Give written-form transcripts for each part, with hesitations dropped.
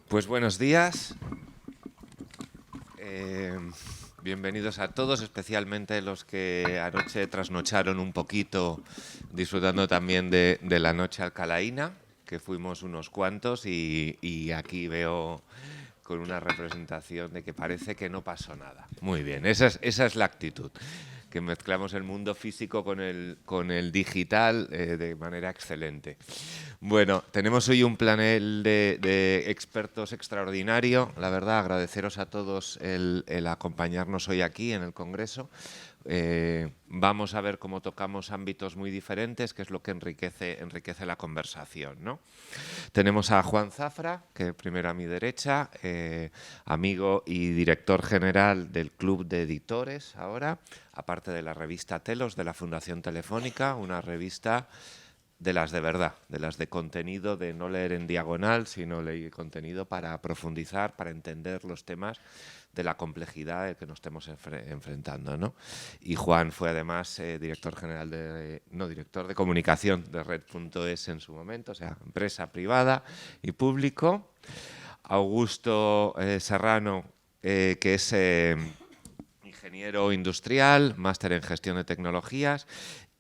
Pues buenos días. Bienvenidos a todos, especialmente los que anoche trasnocharon un poquito, disfrutando también de la noche alcalaína, que fuimos unos cuantos y aquí veo con una representación de que parece que no pasó nada. Muy bien, esa es la actitud, que mezclamos el mundo físico con el digital de manera excelente. Bueno, tenemos hoy un panel de expertos extraordinario. La verdad, agradeceros a todos el acompañarnos hoy aquí en el Congreso. Vamos a ver cómo tocamos ámbitos muy diferentes, que es lo que enriquece la conversación, ¿no? Tenemos a Juan Zafra, que primero a mi derecha, amigo y director general del Club de Editores ahora, aparte de la revista Telos de la Fundación Telefónica, una revista de las de verdad, de las de contenido, de no leer en diagonal, sino leer contenido para profundizar, para entender los temas de la complejidad de que nos estemos enfrentando, ¿no? Y Juan fue además director general director de comunicación de Red.es en su momento, o sea, empresa privada y público. Augusto Serrano, que es ingeniero industrial, máster en gestión de tecnologías,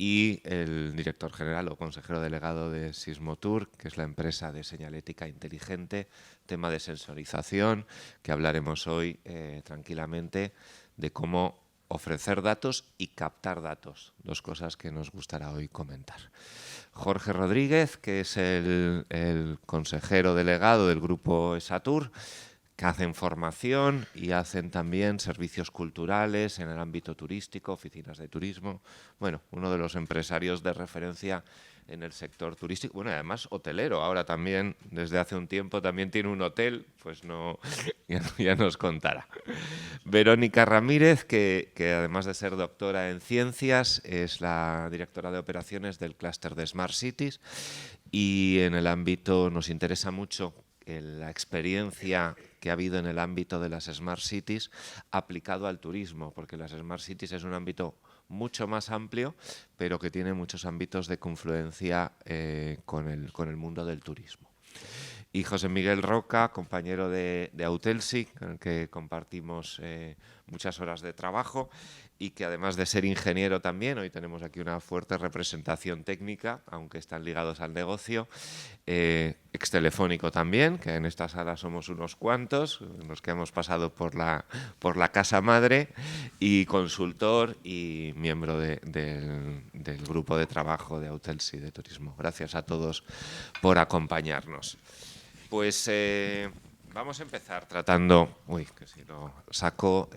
y el director general o consejero delegado de Sismotur, que es la empresa de señalética inteligente, tema de sensorización, que hablaremos hoy tranquilamente de cómo ofrecer datos y captar datos, dos cosas que nos gustará hoy comentar. Jorge Rodríguez, que es el consejero delegado del grupo Esatur, que hacen formación y hacen también servicios culturales en el ámbito turístico, oficinas de turismo. Bueno, uno de los empresarios de referencia en el sector turístico. Bueno, y además hotelero. Ahora también, desde hace un tiempo, también tiene un hotel. Pues no, ya nos contará. Verónica Ramírez, que además de ser doctora en ciencias, es la directora de operaciones del clúster de Smart Cities. Y en el ámbito nos interesa mucho la experiencia que ha habido en el ámbito de las Smart Cities aplicado al turismo, porque las Smart Cities es un ámbito mucho más amplio, pero que tiene muchos ámbitos de confluencia con el mundo del turismo. Y José Miguel Roca, compañero de Autelsi, con el que compartimos muchas horas de trabajo y que además de ser ingeniero también, hoy tenemos aquí una fuerte representación técnica, aunque están ligados al negocio, extelefónico también, que en esta sala somos unos cuantos, los que hemos pasado por la casa madre, y consultor y miembro del grupo de trabajo de Autelsi de Turismo. Gracias a todos por acompañarnos. Pues vamos a empezar tratando... Uy, que si lo saco...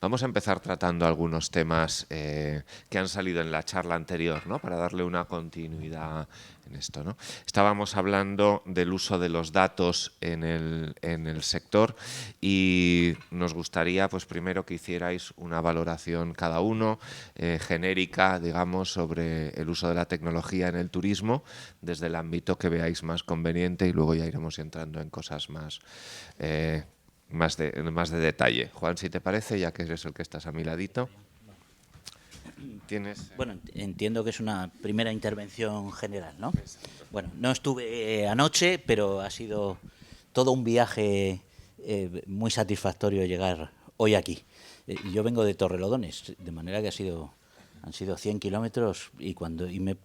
Vamos a empezar tratando algunos temas que han salido en la charla anterior, ¿no? Para darle una continuidad en esto, ¿no? Estábamos hablando del uso de los datos en el sector y nos gustaría, pues primero, que hicierais una valoración cada uno, genérica, digamos, sobre el uso de la tecnología en el turismo, desde el ámbito que veáis más conveniente, y luego ya iremos entrando en cosas más de detalle. Juan, si te parece, ya que eres el que estás a mi ladito. ¿Tienes? Bueno, entiendo que es una primera intervención general, ¿no? Bueno, no estuve anoche, pero ha sido todo un viaje muy satisfactorio llegar hoy aquí. Yo vengo de Torrelodones, de manera que han sido 100 kilómetros y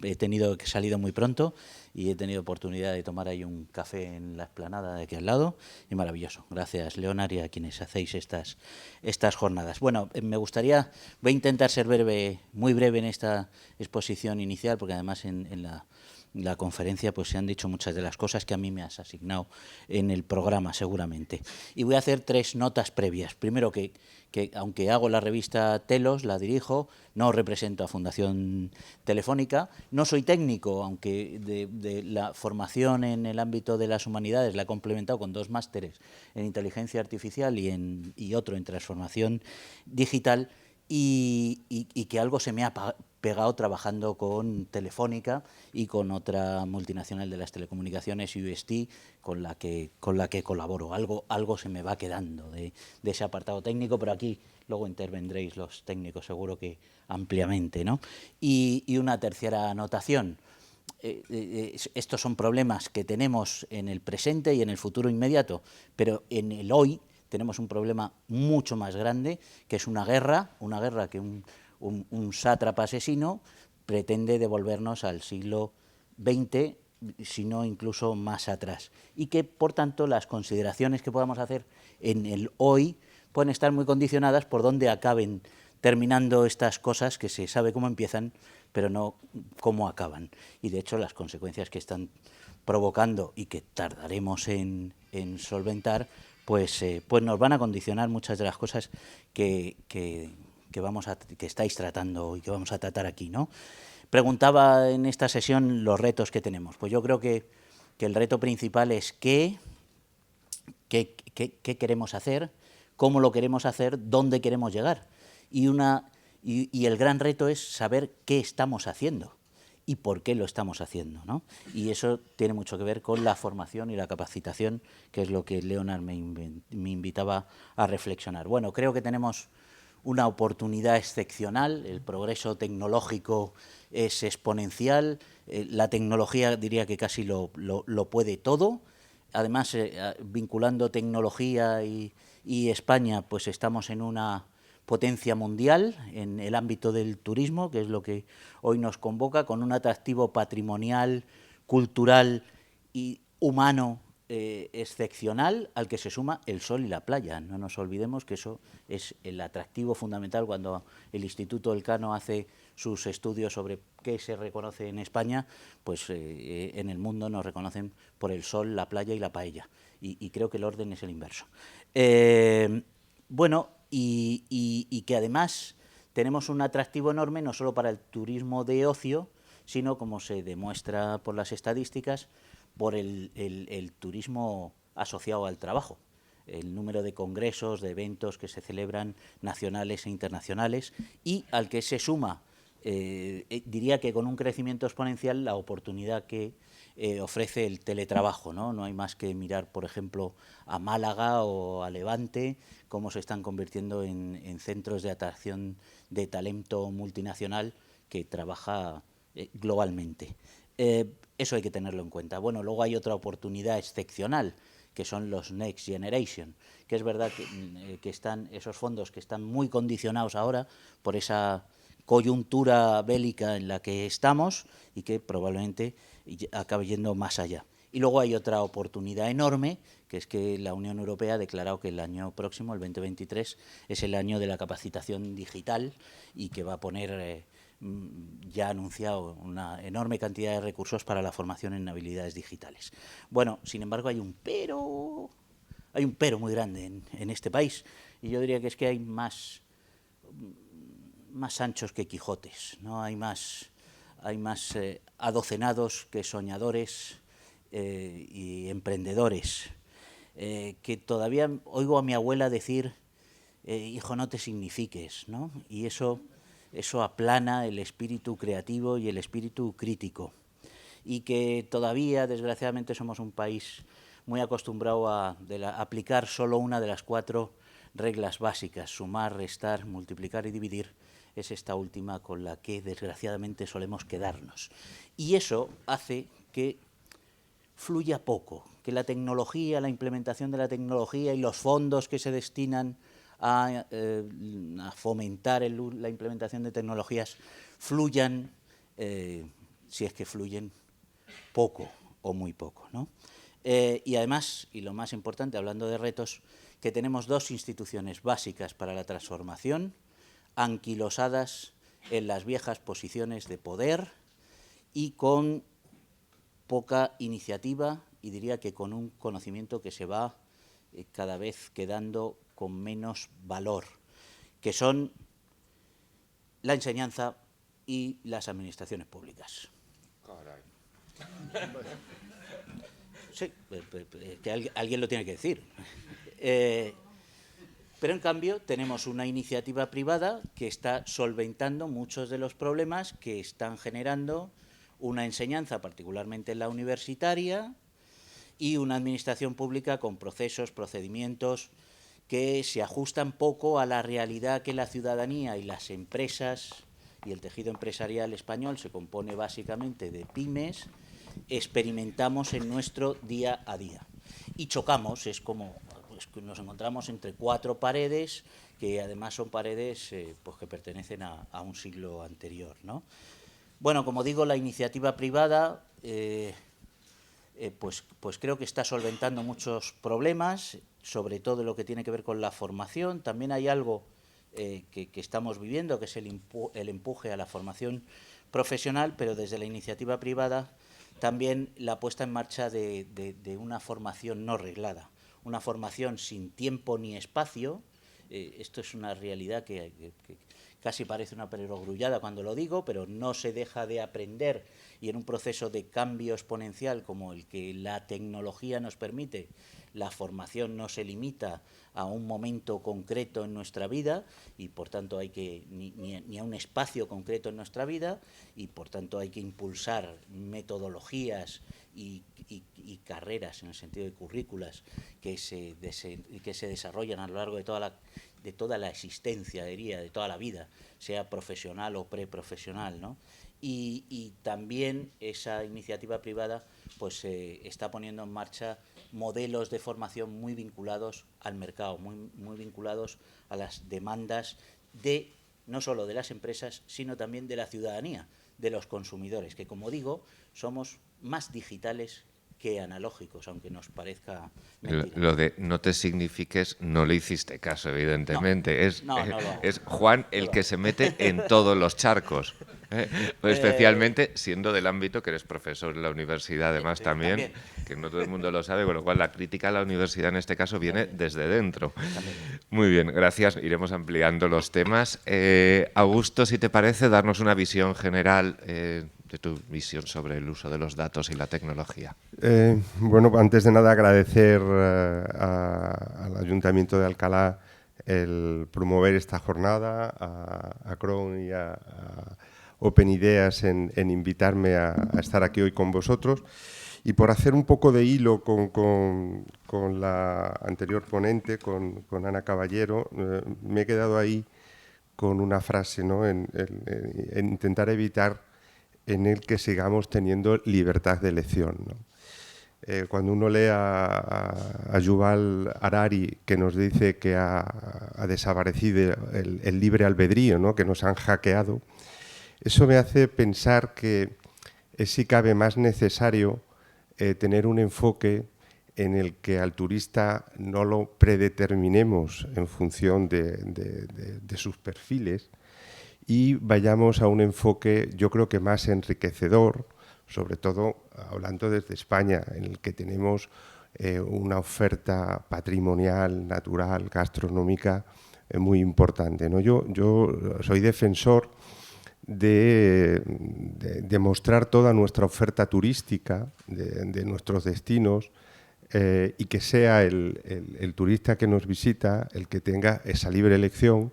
he salido muy pronto y he tenido oportunidad de tomar ahí un café en la explanada de aquí al lado y maravilloso. Gracias, Leonard, y a quienes hacéis estas jornadas. Bueno, voy a intentar ser muy breve en esta exposición inicial, porque además en la conferencia pues se han dicho muchas de las cosas que a mí me has asignado en el programa seguramente. Y voy a hacer 3 notas previas. Primero que aunque hago la revista Telos, la dirijo, no represento a Fundación Telefónica, no soy técnico, aunque de la formación en el ámbito de las humanidades la he complementado con 2 másteres en inteligencia artificial y otro en transformación digital, y que algo se me ha pegado trabajando con Telefónica y con otra multinacional de las telecomunicaciones, UST, con la que colaboro. Algo se me va quedando de ese apartado técnico, pero aquí luego intervendréis los técnicos seguro que ampliamente, ¿no? Y una tercera anotación. estos son problemas que tenemos en el presente y en el futuro inmediato, pero en el hoy tenemos un problema mucho más grande, que es una guerra que un sátrapa asesino pretende devolvernos al siglo XX, si no incluso más atrás, y que, por tanto, las consideraciones que podamos hacer en el hoy pueden estar muy condicionadas por dónde acaben terminando estas cosas, que se sabe cómo empiezan, pero no cómo acaban. Y, de hecho, las consecuencias que están provocando y que tardaremos en solventar, pues nos van a condicionar muchas de las cosas que estáis tratando y que vamos a tratar aquí, ¿no? Preguntaba en esta sesión los retos que tenemos. Pues yo creo que el reto principal es qué queremos hacer, cómo lo queremos hacer, dónde queremos llegar. Y el gran reto es saber qué estamos haciendo y por qué lo estamos haciendo, ¿no? Y eso tiene mucho que ver con la formación y la capacitación, que es lo que Leonard me invitaba a reflexionar. Bueno, creo que tenemos una oportunidad excepcional, el progreso tecnológico es exponencial, la tecnología diría que casi lo puede todo. Además, vinculando tecnología y España, pues estamos en una potencia mundial en el ámbito del turismo, que es lo que hoy nos convoca, con un atractivo patrimonial, cultural y humano excepcional, al que se suma el sol y la playa. No nos olvidemos que eso es el atractivo fundamental. Cuando el Instituto Elcano hace sus estudios sobre qué se reconoce en España, pues en el mundo nos reconocen por el sol, la playa y la paella. Y creo que el orden es el inverso. Bueno, y que además tenemos un atractivo enorme no solo para el turismo de ocio, sino, como se demuestra por las estadísticas, por el turismo asociado al trabajo. El número de congresos, de eventos que se celebran nacionales e internacionales, y al que se suma, diría que con un crecimiento exponencial, la oportunidad que ofrece el teletrabajo, ¿no? No hay más que mirar, por ejemplo, a Málaga o a Levante, cómo se están convirtiendo en centros de atracción de talento multinacional que trabaja globalmente. Eso hay que tenerlo en cuenta. Bueno, luego hay otra oportunidad excepcional, que son los Next Generation, que es verdad que están esos fondos que están muy condicionados ahora por esa coyuntura bélica en la que estamos y que probablemente acabe yendo más allá. Y luego hay otra oportunidad enorme, que es que la Unión Europea ha declarado que el año próximo, el 2023, es el año de la capacitación digital y que va a poner, ya ha anunciado, una enorme cantidad de recursos para la formación en habilidades digitales. Bueno, sin embargo, hay un pero muy grande en este país, y yo diría que es que hay más anchos que Quijotes, ¿no? Hay más adocenados que soñadores y emprendedores, que todavía oigo a mi abuela decir, hijo, no te signifiques, ¿no? Y eso aplana el espíritu creativo y el espíritu crítico. Y que todavía, desgraciadamente, somos un país muy acostumbrado a aplicar solo una de las 4 reglas básicas: sumar, restar, multiplicar y dividir. Es esta última con la que, desgraciadamente, solemos quedarnos. Y eso hace que fluya poco, que la tecnología, la implementación de la tecnología y los fondos que se destinan a fomentar la implementación de tecnologías fluyan, si es que fluyen, poco o muy poco, ¿no? Y además, y lo más importante, hablando de retos, que tenemos 2 instituciones básicas para la transformación, anquilosadas en las viejas posiciones de poder y con poca iniciativa, y diría que con un conocimiento que se va cada vez quedando con menos valor, que son la enseñanza y las administraciones públicas. Caray. Sí, que alguien lo tiene que decir. Pero en cambio tenemos una iniciativa privada que está solventando muchos de los problemas que están generando una enseñanza, particularmente en la universitaria, y una administración pública con procesos, procedimientos que se ajustan poco a la realidad que la ciudadanía y las empresas y el tejido empresarial español se compone básicamente de pymes, experimentamos en nuestro día a día. Y chocamos, es como pues, nos encontramos entre cuatro paredes, que además son paredes pues que pertenecen a un siglo anterior, ¿no? Bueno, como digo, la iniciativa privada pues creo que está solventando muchos problemas, sobre todo lo que tiene que ver con la formación. También hay algo que estamos viviendo, que es el empuje a la formación profesional, pero desde la iniciativa privada también la puesta en marcha de una formación no reglada, una formación sin tiempo ni espacio. Esto es una realidad que casi parece una perogrullada cuando lo digo, pero no se deja de aprender, y en un proceso de cambio exponencial como el que la tecnología nos permite, la formación no se limita a un momento concreto en nuestra vida y por tanto hay que ni a un espacio concreto en nuestra vida, y por tanto hay que impulsar metodologías y carreras en el sentido de currículas que se desarrollan a lo largo de toda la existencia, diría, de toda la vida, sea profesional o preprofesional, ¿no? Y también esa iniciativa privada pues está poniendo en marcha modelos de formación muy vinculados al mercado, muy vinculados a las demandas de no solo de las empresas, sino también de la ciudadanía, de los consumidores, que como digo, somos más digitales que analógicos, aunque nos parezca mentira. Lo de no te signifiques no le hiciste caso, evidentemente. No, es Juan el que se mete en todos los charcos. Especialmente siendo del ámbito que eres profesor en la universidad, además también, que no todo el mundo lo sabe, con lo cual la crítica a la universidad en este caso viene desde dentro. Muy bien, gracias. Iremos ampliando los temas. Augusto, si te parece, darnos una visión general de tu visión sobre el uso de los datos y la tecnología. Bueno, antes de nada agradecer al Ayuntamiento de Alcalá el promover esta jornada, a Cron y a Open Ideas en invitarme a estar aquí hoy con vosotros, y por hacer un poco de hilo con la anterior ponente, con Ana Caballero, me he quedado ahí con una frase, ¿no? en intentar evitar en el que sigamos teniendo libertad de elección, ¿no? Cuando uno lee a Yuval Harari, que nos dice que ha desaparecido el libre albedrío, ¿no? Que nos han hackeado, eso me hace pensar que es si cabe más necesario tener un enfoque en el que al turista no lo predeterminemos en función de sus perfiles, y vayamos a un enfoque, yo creo que más enriquecedor, sobre todo hablando desde España, en el que tenemos una oferta patrimonial, natural, gastronómica muy importante, ¿no? Yo soy defensor de mostrar toda nuestra oferta turística de nuestros destinos, y que sea el turista que nos visita el que tenga esa libre elección,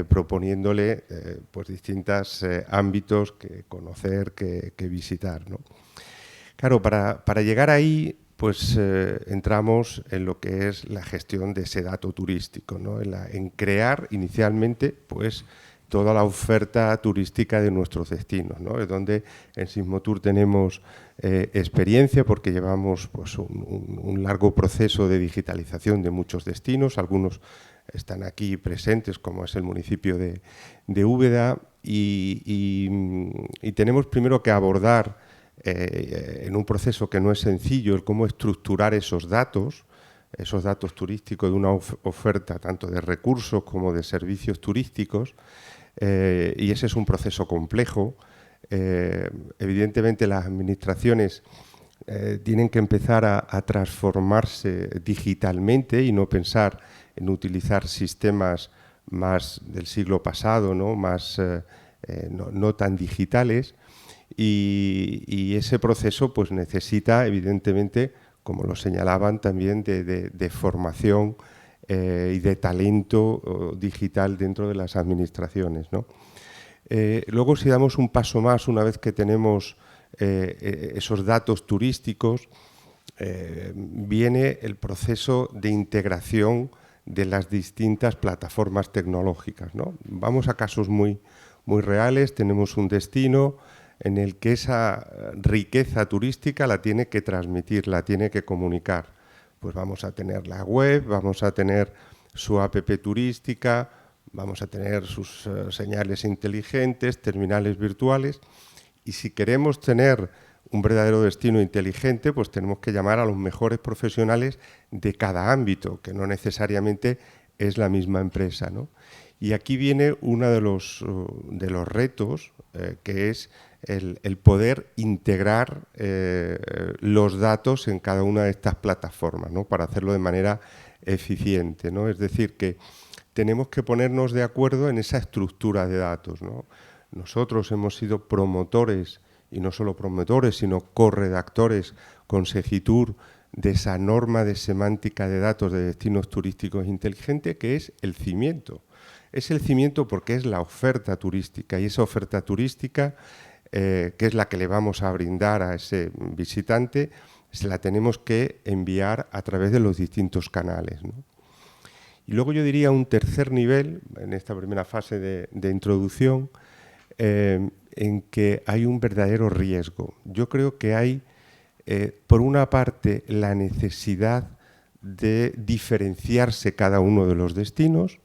proponiéndole pues distintos ámbitos que conocer, que visitar, ¿no? Claro, para llegar ahí, pues entramos en lo que es la gestión de ese dato turístico, ¿no? En crear inicialmente pues toda la oferta turística de nuestros destinos, ¿no? Es donde en Sismotur tenemos experiencia, porque llevamos pues un largo proceso de digitalización de muchos destinos. Algunos están aquí presentes, como es el municipio de Úbeda, y tenemos primero que abordar en un proceso que no es sencillo el cómo estructurar esos datos turísticos de una oferta tanto de recursos como de servicios turísticos, y ese es un proceso complejo. Evidentemente las administraciones tienen que empezar a transformarse digitalmente y no pensar en utilizar sistemas más del siglo pasado, ¿no? No tan digitales, y ese proceso pues necesita evidentemente, como lo señalaban también, de formación y de talento digital dentro de las administraciones, ¿no? Luego, si damos un paso más, una vez que tenemos esos datos turísticos, viene el proceso de integración de las distintas plataformas tecnológicas, ¿no? Vamos a casos muy muy reales. Tenemos un destino en el que esa riqueza turística la tiene que transmitir, la tiene que comunicar. Pues vamos a tener la web, vamos a tener su app turística, vamos a tener sus señales inteligentes, terminales virtuales. Y si queremos tener un verdadero destino inteligente, pues tenemos que llamar a los mejores profesionales de cada ámbito, que no necesariamente es la misma empresa, ¿no? Y aquí viene uno de los retos, que es el poder integrar los datos en cada una de estas plataformas, ¿no? Para hacerlo de manera eficiente, ¿no? Es decir, que tenemos que ponernos de acuerdo en esa estructura de datos, ¿no? Nosotros hemos sido promotores, y no solo promotores, sino corredactores con Segitur, de esa norma de semántica de datos de destinos turísticos inteligentes, que es el cimiento. Es el cimiento porque es la oferta turística, y esa oferta turística, que es la que le vamos a brindar a ese visitante, se la tenemos que enviar a través de los distintos canales, ¿no? Y luego yo diría un tercer nivel, en esta primera fase de introducción, en que hay un verdadero riesgo. Yo creo que hay, por una parte, la necesidad de diferenciarse cada uno de los destinos,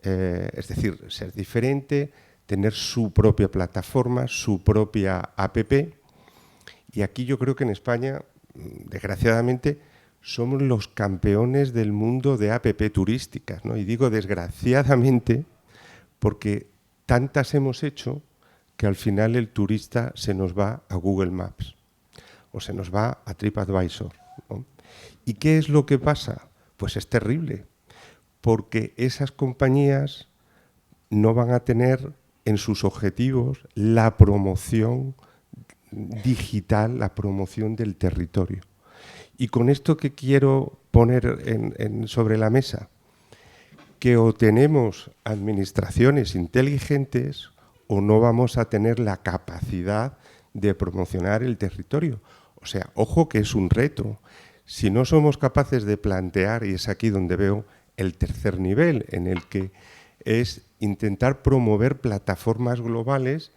es decir, ser diferente, tener su propia plataforma, su propia app. Y aquí yo creo que en España, desgraciadamente, somos los campeones del mundo de app turísticas, ¿no? Y digo desgraciadamente porque tantas hemos hecho que al final el turista se nos va a Google Maps o se nos va a TripAdvisor, ¿no? ¿Y qué es lo que pasa? Pues es terrible, porque esas compañías no van a tener en sus objetivos la promoción digital, la promoción del territorio. Y con esto que quiero poner sobre la mesa, que o tenemos administraciones inteligentes o no vamos a tener la capacidad de promocionar el territorio. O sea, ojo que es un reto. Si no somos capaces de plantear, y es aquí donde veo el tercer nivel, en el que es intentar promover plataformas globales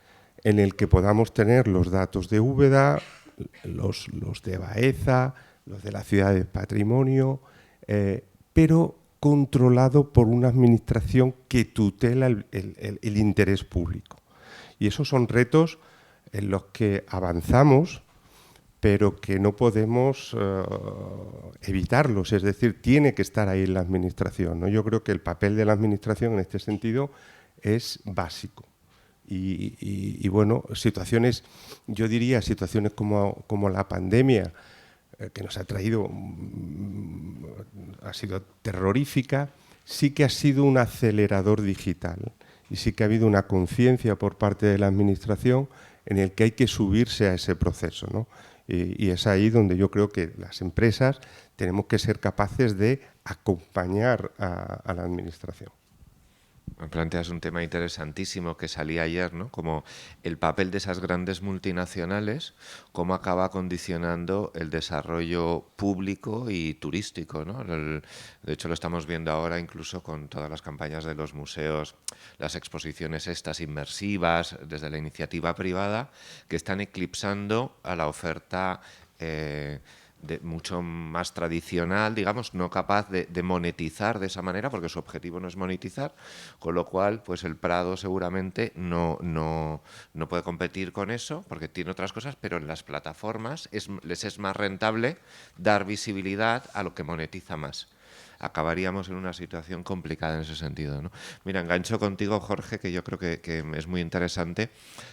en el que podamos tener los datos de Úbeda, los de Baeza, los de la Ciudad del Patrimonio, pero controlado por una administración que tutela el interés público. Y esos son retos en los que avanzamos, pero que no podemos evitarlos. Es decir, tiene que estar ahí la administración, ¿no? Yo creo que el papel de la administración en este sentido es básico. Y bueno, situaciones, yo diría situaciones como la pandemia, que nos ha traído, ha sido terrorífica, sí que ha sido un acelerador digital y sí que ha habido una conciencia por parte de la administración en el que hay que subirse a ese proceso, ¿no? Y es ahí donde yo creo que las empresas tenemos que ser capaces de acompañar a la administración. Me planteas un tema interesantísimo que salía ayer, ¿no? Como el papel de esas grandes multinacionales, cómo acaba condicionando el desarrollo público y turístico, ¿no? De hecho, lo estamos viendo ahora incluso con todas las campañas de los museos, las exposiciones estas inmersivas, desde la iniciativa privada, que están eclipsando a la oferta mucho más tradicional, digamos, no capaz de monetizar de esa manera, porque su objetivo no es monetizar, con lo cual pues el Prado seguramente no puede competir con eso, porque tiene otras cosas, pero en las plataformas les es más rentable dar visibilidad a lo que monetiza más. Acabaríamos en una situación complicada en ese sentido, ¿no? Mira, engancho contigo, Jorge, que yo creo que es muy interesante.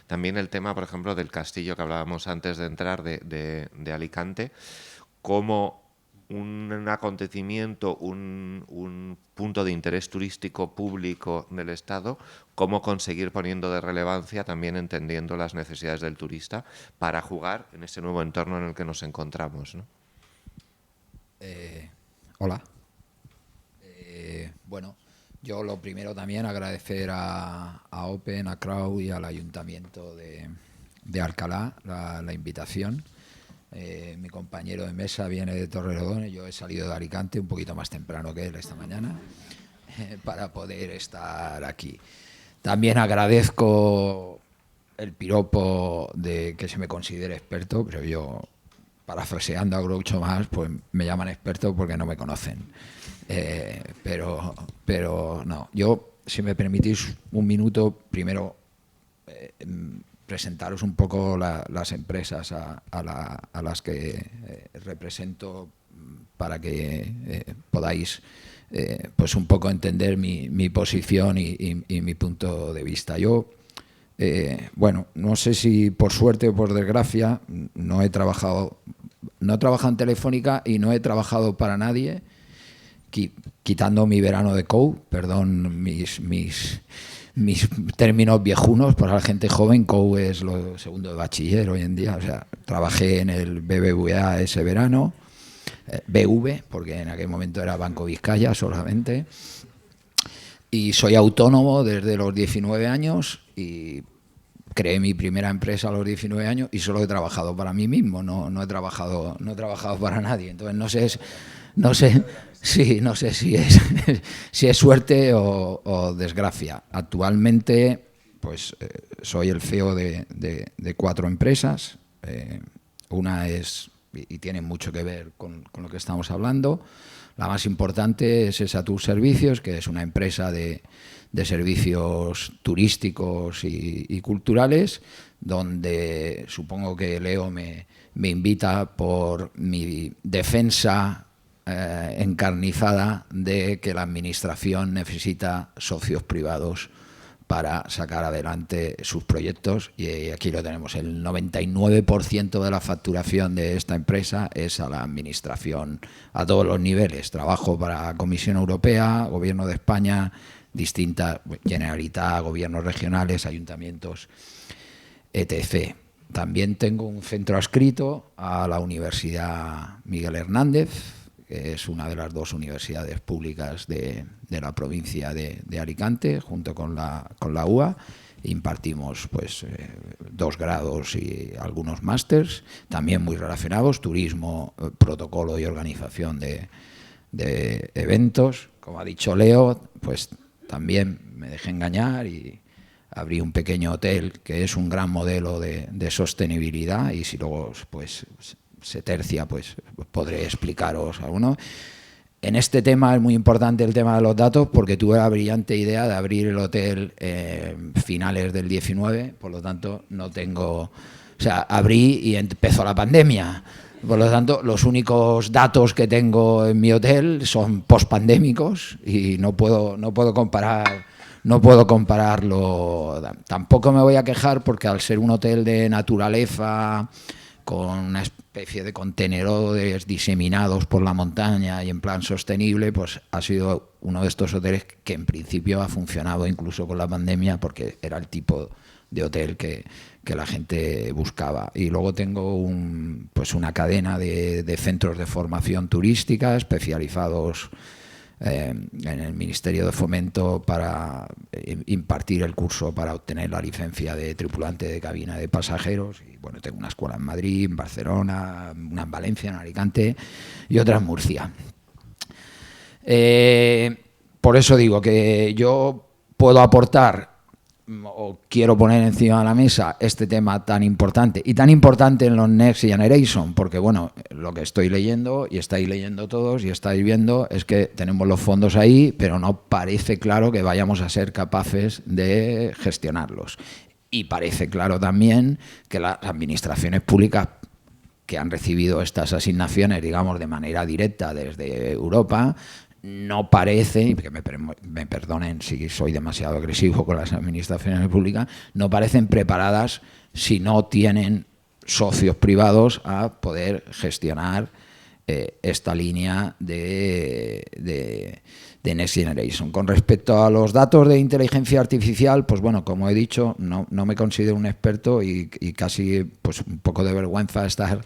También el tema, por ejemplo, del castillo que hablábamos antes de entrar, de Alicante, como un acontecimiento, un punto de interés turístico público del Estado, cómo conseguir poniendo de relevancia, también entendiendo las necesidades del turista, para jugar en ese nuevo entorno en el que nos encontramos, ¿no? Hola. Bueno, yo lo primero también agradecer a Open, a Crow y al Ayuntamiento de Alcalá la invitación. Mi compañero de mesa viene de Torrelodones, yo he salido de Alicante un poquito más temprano que él esta mañana para poder estar aquí. También agradezco el piropo de que se me considere experto, pero yo, parafraseando a Groucho Marx, pues me llaman experto porque no me conocen. Pero no, yo, si me permitís un minuto, primero presentaros un poco las empresas a las que represento para que podáis pues un poco entender mi posición y mi punto de vista. Yo, bueno, no sé si por suerte o por desgracia, no he trabajado en Telefónica y no he trabajado para nadie, quitando mi verano de COU, perdón mis términos viejunos, para la gente joven. COU es lo segundo de bachiller hoy en día. O sea, trabajé en el BBVA ese verano, BV, porque en aquel momento era Banco Vizcaya solamente, y soy autónomo desde los 19 años y creé mi primera empresa a los 19 años y solo he trabajado para mí mismo, no he trabajado para nadie. Entonces no sé si es suerte o desgracia. Actualmente, pues soy el CEO de 4 empresas. Una es, y tiene mucho que ver con lo que estamos hablando, la más importante es Esatur Servicios, que es una empresa de servicios turísticos y culturales, donde supongo que Leo me invita por mi defensa encarnizada de que la administración necesita socios privados para sacar adelante sus proyectos, y aquí lo tenemos. El 99% de la facturación de esta empresa es a la administración a todos los niveles. Trabajo para Comisión Europea, Gobierno de España, distintas, Generalitat, gobiernos regionales, ayuntamientos, etc. También tengo un centro adscrito a la Universidad Miguel Hernández, que es una de las 2 universidades públicas de la provincia de Alicante, junto con la UA. Impartimos pues 2 grados y algunos másters, también muy relacionados: turismo, protocolo y organización de eventos. Como ha dicho Leo, pues también me dejé engañar y abrí un pequeño hotel que es un gran modelo de sostenibilidad, y si luego pues se tercia, pues podré explicaros alguno. En este tema es muy importante el tema de los datos, porque tuve la brillante idea de abrir el hotel finales del 19, por lo tanto no tengo... O sea, abrí y empezó la pandemia. Por lo tanto, los únicos datos que tengo en mi hotel son pospandémicos y no puedo compararlo. Tampoco me voy a quejar, porque al ser un hotel de naturaleza, con una especie de contenedores diseminados por la montaña y en plan sostenible, pues ha sido uno de estos hoteles que en principio ha funcionado incluso con la pandemia, porque era el tipo de hotel que la gente buscaba. Y luego tengo pues una cadena de centros de formación turística especializados en el Ministerio de Fomento para impartir el curso para obtener la licencia de tripulante de cabina de pasajeros. Y bueno, tengo una escuela en Madrid, en Barcelona, una en Valencia, en Alicante y otra en Murcia. Por eso digo que yo puedo aportar, o quiero poner encima de la mesa, este tema tan importante, y tan importante en los Next Generation, porque bueno, lo que estoy leyendo, y estáis leyendo todos y estáis viendo, es que tenemos los fondos ahí, pero no parece claro que vayamos a ser capaces de gestionarlos. Y parece claro también que las administraciones públicas que han recibido estas asignaciones, digamos, de manera directa desde Europa, no parece, y que me perdonen si soy demasiado agresivo con las administraciones públicas, no parecen preparadas, si no tienen socios privados, a poder gestionar esta línea de Next Generation. Con respecto a los datos de inteligencia artificial, pues bueno, como he dicho, no me considero un experto, y casi pues un poco de vergüenza estar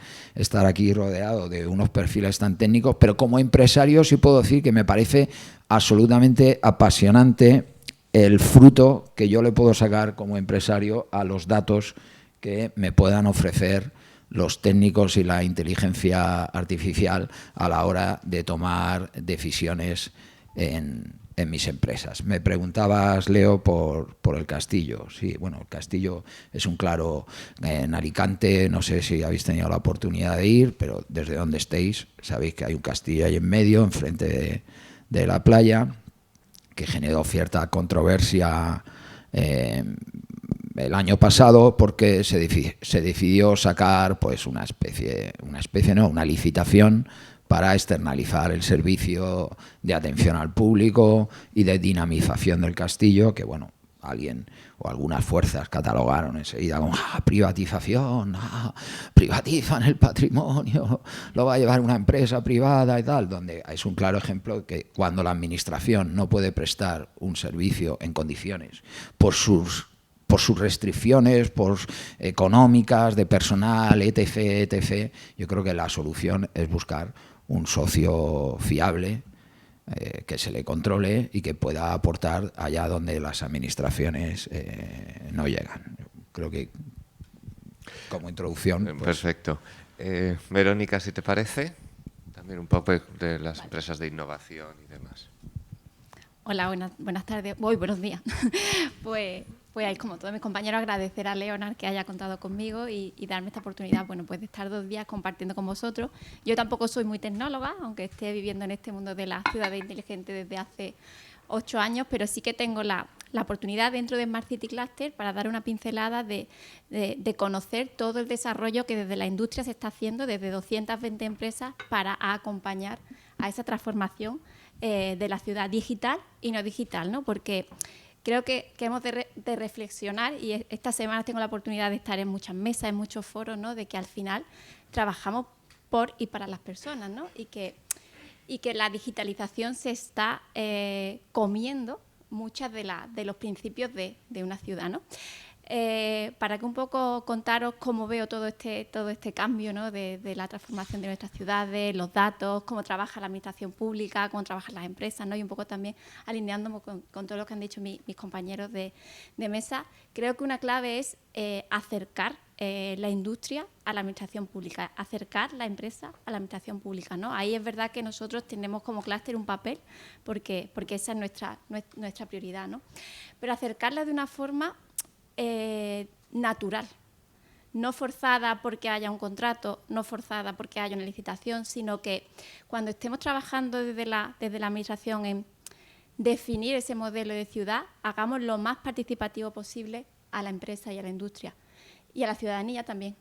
aquí rodeado de unos perfiles tan técnicos, pero como empresario sí puedo decir que me parece absolutamente apasionante el fruto que yo le puedo sacar como empresario a los datos que me puedan ofrecer los técnicos y la inteligencia artificial a la hora de tomar decisiones en en mis empresas. Me preguntabas, Leo, por el castillo. Sí, bueno, el castillo es un claro en Alicante, no sé si habéis tenido la oportunidad de ir, pero desde donde estéis sabéis que hay un castillo ahí en medio, enfrente de la playa, que generó cierta controversia el año pasado porque se decidió sacar pues una licitación para externalizar el servicio de atención al público y de dinamización del castillo, que bueno, alguien o algunas fuerzas catalogaron enseguida como privatización, privatizan el patrimonio, lo va a llevar una empresa privada y tal, donde es un claro ejemplo de que cuando la administración no puede prestar un servicio en condiciones por sus restricciones económicas, de personal, etc., yo creo que la solución es buscar un socio fiable, que se le controle y que pueda aportar allá donde las administraciones no llegan. Creo que como introducción... Pues, perfecto. Verónica, si te parece, también un poco de las empresas de innovación y demás. Hola, buenas tardes. Buenos días. Pues como todos mis compañeros, agradecer a Leonard que haya contado conmigo y darme esta oportunidad, bueno, pues de estar 2 días compartiendo con vosotros. Yo tampoco soy muy tecnóloga, aunque esté viviendo en este mundo de las ciudades inteligentes desde hace 8 años, pero sí que tengo la oportunidad dentro de Smart City Cluster para dar una pincelada de conocer todo el desarrollo que desde la industria se está haciendo, desde 220 empresas, para acompañar a esa transformación de la ciudad digital y no digital, ¿no? Porque creo que hemos de reflexionar, y esta semana tengo la oportunidad de estar en muchas mesas, en muchos foros, ¿no? De que al final trabajamos por y para las personas, ¿no? Y que la digitalización se está comiendo muchas de los principios de una ciudad, ¿no? Para que un poco contaros cómo veo todo este cambio, ¿no? de la transformación de nuestras ciudades, los datos, cómo trabaja la administración pública, cómo trabajan las empresas, ¿no? Y un poco también alineándome con todo lo que han dicho mis compañeros de mesa. Creo que una clave es acercar la industria a la administración pública, acercar la empresa a la administración pública, ¿no? Ahí es verdad que nosotros tenemos como clúster un papel porque esa es nuestra prioridad, ¿no? Pero acercarla de una forma natural, no forzada porque haya un contrato, no forzada porque haya una licitación, sino que cuando estemos trabajando desde la administración en definir ese modelo de ciudad, hagamos lo más participativo posible a la empresa y a la industria y a la ciudadanía también,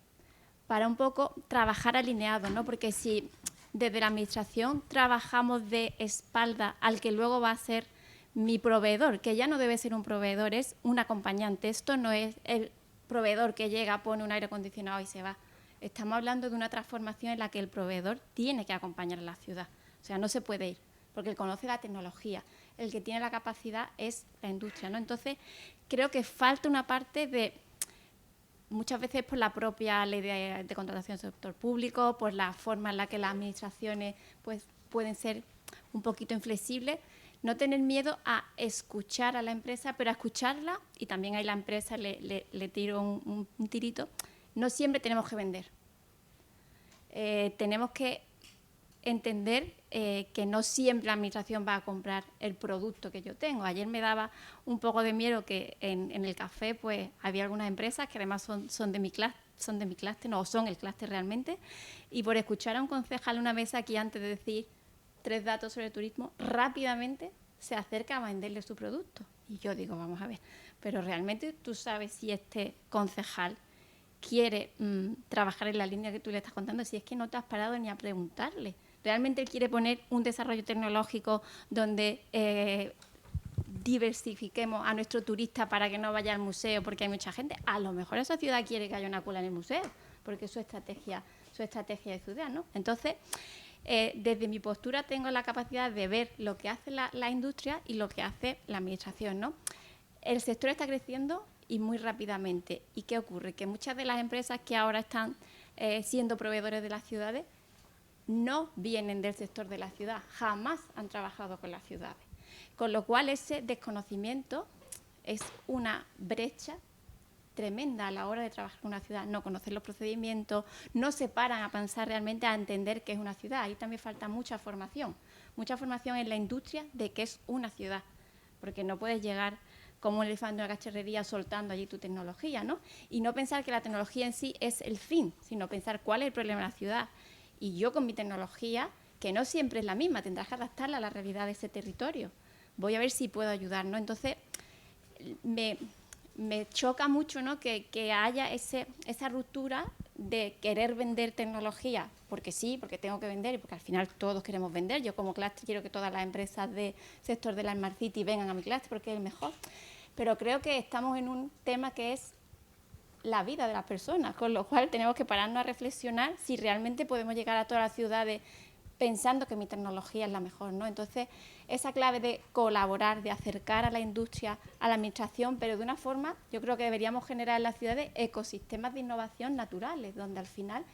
para un poco trabajar alineados, ¿no? Porque si desde la administración trabajamos de espalda al que luego va a ser mi proveedor, que ya no debe ser un proveedor, es un acompañante. Esto no es el proveedor que llega, pone un aire acondicionado y se va. Estamos hablando de una transformación en la que el proveedor tiene que acompañar a la ciudad. O sea, no se puede ir, porque él conoce la tecnología. El que tiene la capacidad es la industria, ¿no? Entonces, creo que falta una parte de, muchas veces por la propia ley de contratación del sector público, por la forma en la que las administraciones pues, pueden ser un poquito inflexibles, no tener miedo a escuchar a la empresa, pero a escucharla, y también ahí la empresa le tiro un tirito, no siempre tenemos que vender. Tenemos que entender que no siempre la administración va a comprar el producto que yo tengo. Ayer me daba un poco de miedo que en el café pues había algunas empresas que además son de mi clúster, no, o son el clúster realmente, y por escuchar a un concejal en una mesa aquí antes de decir 3 datos sobre turismo, rápidamente se acerca a venderle su producto. Y yo digo, vamos a ver, pero realmente tú sabes si este concejal quiere trabajar en la línea que tú le estás contando, si es que no te has parado ni a preguntarle. ¿Realmente él quiere poner un desarrollo tecnológico donde diversifiquemos a nuestro turista para que no vaya al museo porque hay mucha gente? A lo mejor esa ciudad quiere que haya una cola en el museo, porque es su estrategia de ciudad, ¿no? Entonces, desde mi postura tengo la capacidad de ver lo que hace la industria y lo que hace la administración, ¿no? El sector está creciendo y muy rápidamente. ¿Y qué ocurre? Que muchas de las empresas que ahora están siendo proveedores de las ciudades no vienen del sector de la ciudad, jamás han trabajado con las ciudades. Con lo cual ese desconocimiento es una brecha tremenda a la hora de trabajar con una ciudad. No conocen los procedimientos, no se paran a pensar realmente, a entender qué es una ciudad. Ahí también falta mucha formación, mucha formación en la industria de qué es una ciudad, porque no puedes llegar como un elefante en una cacharrería soltando allí tu tecnología, ¿no? Y no pensar que la tecnología en sí es el fin, sino pensar cuál es el problema de la ciudad. Y yo con mi tecnología, que no siempre es la misma, tendrás que adaptarla a la realidad de ese territorio. Voy a ver si puedo ayudar, ¿no? Entonces, me choca mucho, ¿no?, que haya esa ruptura de querer vender tecnología, porque sí, porque tengo que vender y porque al final todos queremos vender. Yo como clúster quiero que todas las empresas del sector de la Smart City vengan a mi clúster porque es el mejor, pero creo que estamos en un tema que es la vida de las personas, con lo cual tenemos que pararnos a reflexionar si realmente podemos llegar a todas las ciudades pensando que mi tecnología es la mejor, ¿no? Entonces, esa clave de colaborar, de acercar a la industria, a la administración, pero de una forma, yo creo que deberíamos generar en las ciudades ecosistemas de innovación naturales, donde al final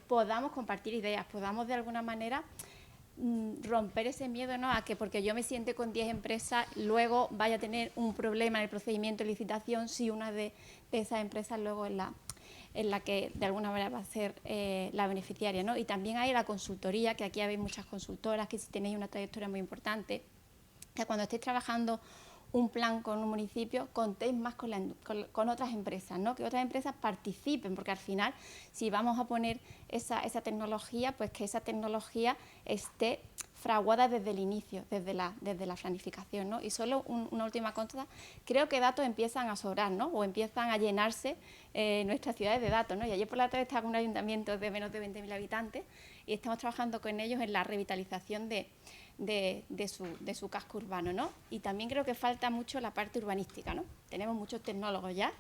podamos compartir ideas, podamos de alguna manera romper ese miedo, ¿no?, a que porque yo me siente con 10 empresas, luego vaya a tener un problema en el procedimiento de licitación si una de esas empresas luego es la que de alguna manera va a ser la beneficiaria, ¿no? Y también hay la consultoría, que aquí habéis muchas consultoras, que si tenéis una trayectoria muy importante, que cuando estéis trabajando un plan con un municipio, contéis más con otras empresas, ¿no? Que otras empresas participen, porque al final, si vamos a poner esa tecnología, pues que esa tecnología esté fraguada desde el inicio, desde la planificación, ¿no? Y solo una última cosa, creo que datos empiezan a sobrar, ¿no?, o empiezan a llenarse nuestras ciudades de datos, ¿no? Y ayer por la tarde estaba con un ayuntamiento de menos de 20.000 habitantes y estamos trabajando con ellos en la revitalización de su casco urbano, ¿no? Y también creo que falta mucho la parte urbanística, ¿no? Tenemos muchos tecnólogos ya,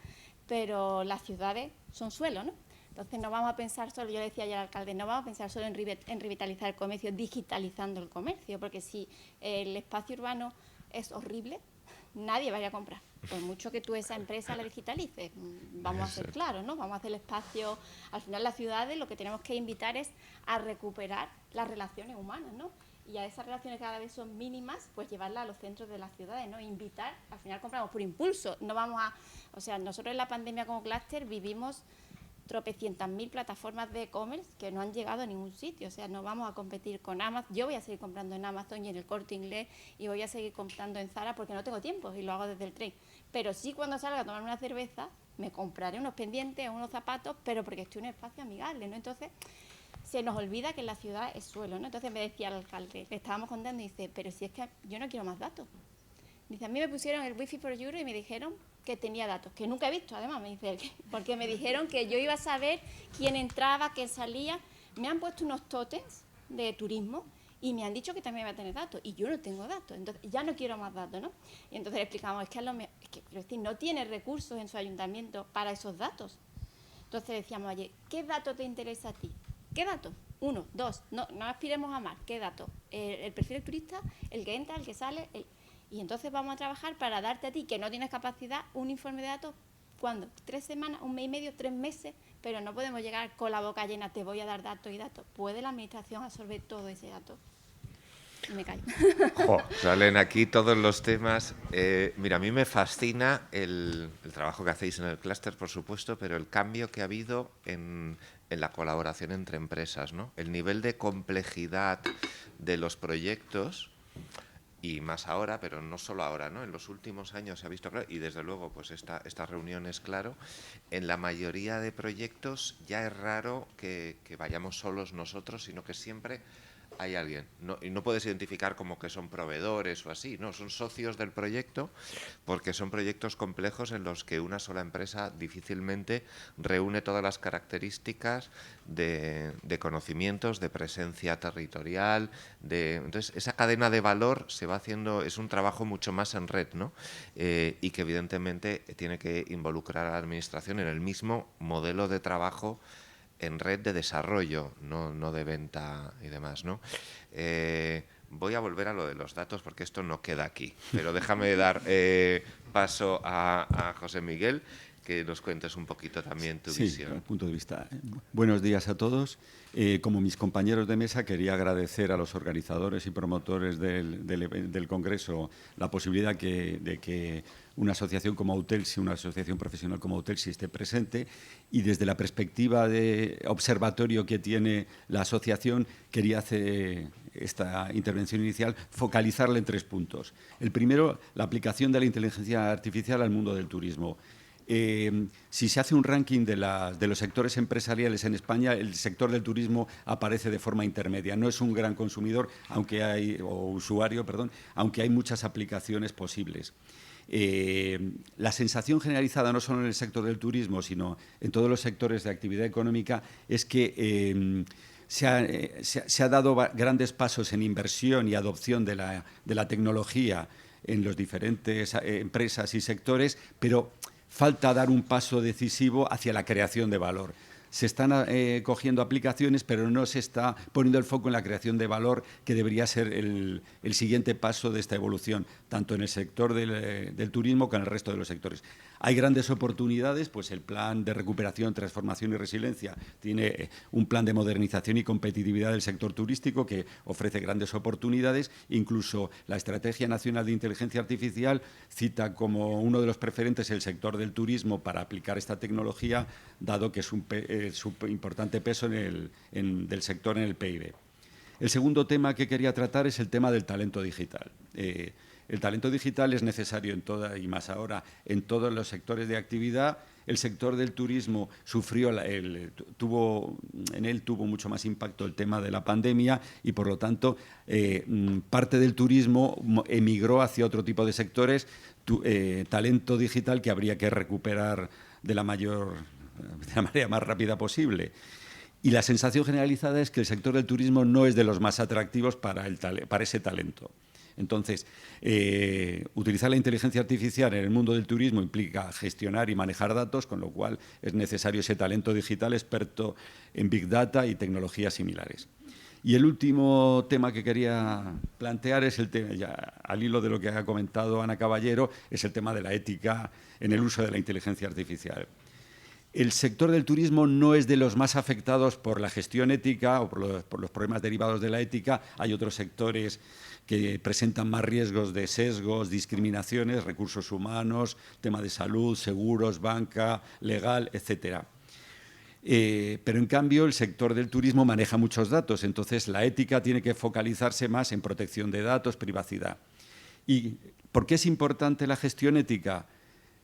pero las ciudades son suelo, ¿no? Entonces no vamos a pensar solo, yo le decía ayer al alcalde, no vamos a pensar solo en revitalizar el comercio, digitalizando el comercio, porque si el espacio urbano es horrible, nadie vaya a comprar. Por mucho que tú esa empresa la digitalices, vamos a ser claros, ¿no? Vamos a hacer el espacio. Al final las ciudades lo que tenemos que invitar es a recuperar las relaciones humanas, ¿no? Y a esas relaciones que cada vez son mínimas, pues llevarlas a los centros de las ciudades, ¿no? Invitar, al final compramos por impulso, no vamos a... O sea, nosotros en la pandemia como clúster vivimos tropecientas mil plataformas de e-commerce que no han llegado a ningún sitio, o sea, no vamos a competir con Amazon. Yo voy a seguir comprando en Amazon y en el Corte Inglés y voy a seguir comprando en Zara porque no tengo tiempo y lo hago desde el tren, pero sí cuando salga a tomarme una cerveza me compraré unos pendientes o unos zapatos, pero porque estoy en un espacio amigable, ¿no? Entonces se nos olvida que en la ciudad es suelo, ¿no? Entonces me decía el alcalde, le estábamos contando y dice, pero si es que yo no quiero más datos. Dice, a mí me pusieron el Wi-Fi for Euro y me dijeron que tenía datos, que nunca he visto, además, me dice, porque me dijeron que yo iba a saber quién entraba, quién salía. Me han puesto unos tótems de turismo y me han dicho que también iba a tener datos, y yo no tengo datos, entonces ya no quiero más datos, ¿no? Y entonces le explicamos, es que quiero decir, no tiene recursos en su ayuntamiento para esos datos. Entonces decíamos, oye, ¿qué dato te interesa a ti? ¿Qué datos? 1, 2, no aspiremos a más, ¿qué datos? El perfil del turista, el que entra, el que sale, y entonces vamos a trabajar para darte a ti, que no tienes capacidad, un informe de datos. ¿Cuándo? 3 semanas, 1 mes y medio, 3 meses, pero no podemos llegar con la boca llena, te voy a dar datos y datos. ¿Puede la administración absorber todo ese dato? Y me callo. Salen aquí todos los temas. Mira, a mí me fascina el trabajo que hacéis en el clúster, por supuesto, pero el cambio que ha habido en la colaboración entre empresas, ¿no? El nivel de complejidad de los proyectos, y más ahora, pero no solo ahora, ¿no? En los últimos años se ha visto claro, y desde luego pues esta reunión es claro, en la mayoría de proyectos ya es raro que vayamos solos nosotros, sino que siempre hay alguien. Y no puedes identificar como que son proveedores o así, no, son socios del proyecto, porque son proyectos complejos en los que una sola empresa difícilmente reúne todas las características de conocimientos, de presencia territorial, entonces esa cadena de valor se va haciendo, es un trabajo mucho más en red, ¿no? Y que evidentemente tiene que involucrar a la administración en el mismo modelo de trabajo en red de desarrollo, no de venta y demás, ¿no? Voy a volver a lo de los datos porque esto no queda aquí, pero déjame dar paso a José Miguel, que nos cuentes un poquito también tu Sí, visión. punto de vista. Buenos días a todos. Como mis compañeros de mesa, quería agradecer a los organizadores y promotores del Congreso la posibilidad de que una asociación como Autelsi, una asociación profesional como Autelsi esté presente, y desde la perspectiva de observatorio que tiene la asociación quería hacer esta intervención inicial, focalizarla en 3 puntos. El primero, la aplicación de la inteligencia artificial al mundo del turismo. Si se hace un ranking de los sectores empresariales en España, el sector del turismo aparece de forma intermedia. No es un gran consumidor, usuario, aunque hay muchas aplicaciones posibles. La sensación generalizada, no solo en el sector del turismo, sino en todos los sectores de actividad económica, es que se ha dado grandes pasos en inversión y adopción de la tecnología en las diferentes empresas y sectores, pero falta dar un paso decisivo hacia la creación de valor. Se están cogiendo aplicaciones, pero no se está poniendo el foco en la creación de valor, que debería ser el siguiente paso de esta evolución, tanto en el sector del turismo como en el resto de los sectores. Hay grandes oportunidades, pues el plan de recuperación, transformación y resiliencia tiene un plan de modernización y competitividad del sector turístico que ofrece grandes oportunidades. Incluso la Estrategia Nacional de Inteligencia Artificial cita como uno de los preferentes el sector del turismo para aplicar esta tecnología, dado que es un importante peso del sector en el PIB. El segundo tema que quería tratar es el tema del talento digital. El talento digital es necesario y más ahora, en todos los sectores de actividad. El sector del turismo tuvo mucho más impacto el tema de la pandemia y, por lo tanto, parte del turismo emigró hacia otro tipo de sectores, talento digital que habría que recuperar de la manera más rápida posible. Y la sensación generalizada es que el sector del turismo no es de los más atractivos para ese talento. Entonces, utilizar la inteligencia artificial en el mundo del turismo implica gestionar y manejar datos, con lo cual es necesario ese talento digital experto en Big Data y tecnologías similares. Y el último tema que quería plantear es el tema, ya al hilo de lo que ha comentado Ana Caballero, es el tema de la ética en el uso de la inteligencia artificial. El sector del turismo no es de los más afectados por la gestión ética o por los problemas derivados de la ética. Hay otros sectores que presentan más riesgos de sesgos, discriminaciones, recursos humanos, tema de salud, seguros, banca, legal, etcétera. Pero, en cambio, el sector del turismo maneja muchos datos, entonces la ética tiene que focalizarse más en protección de datos, privacidad. ¿Y por qué es importante la gestión ética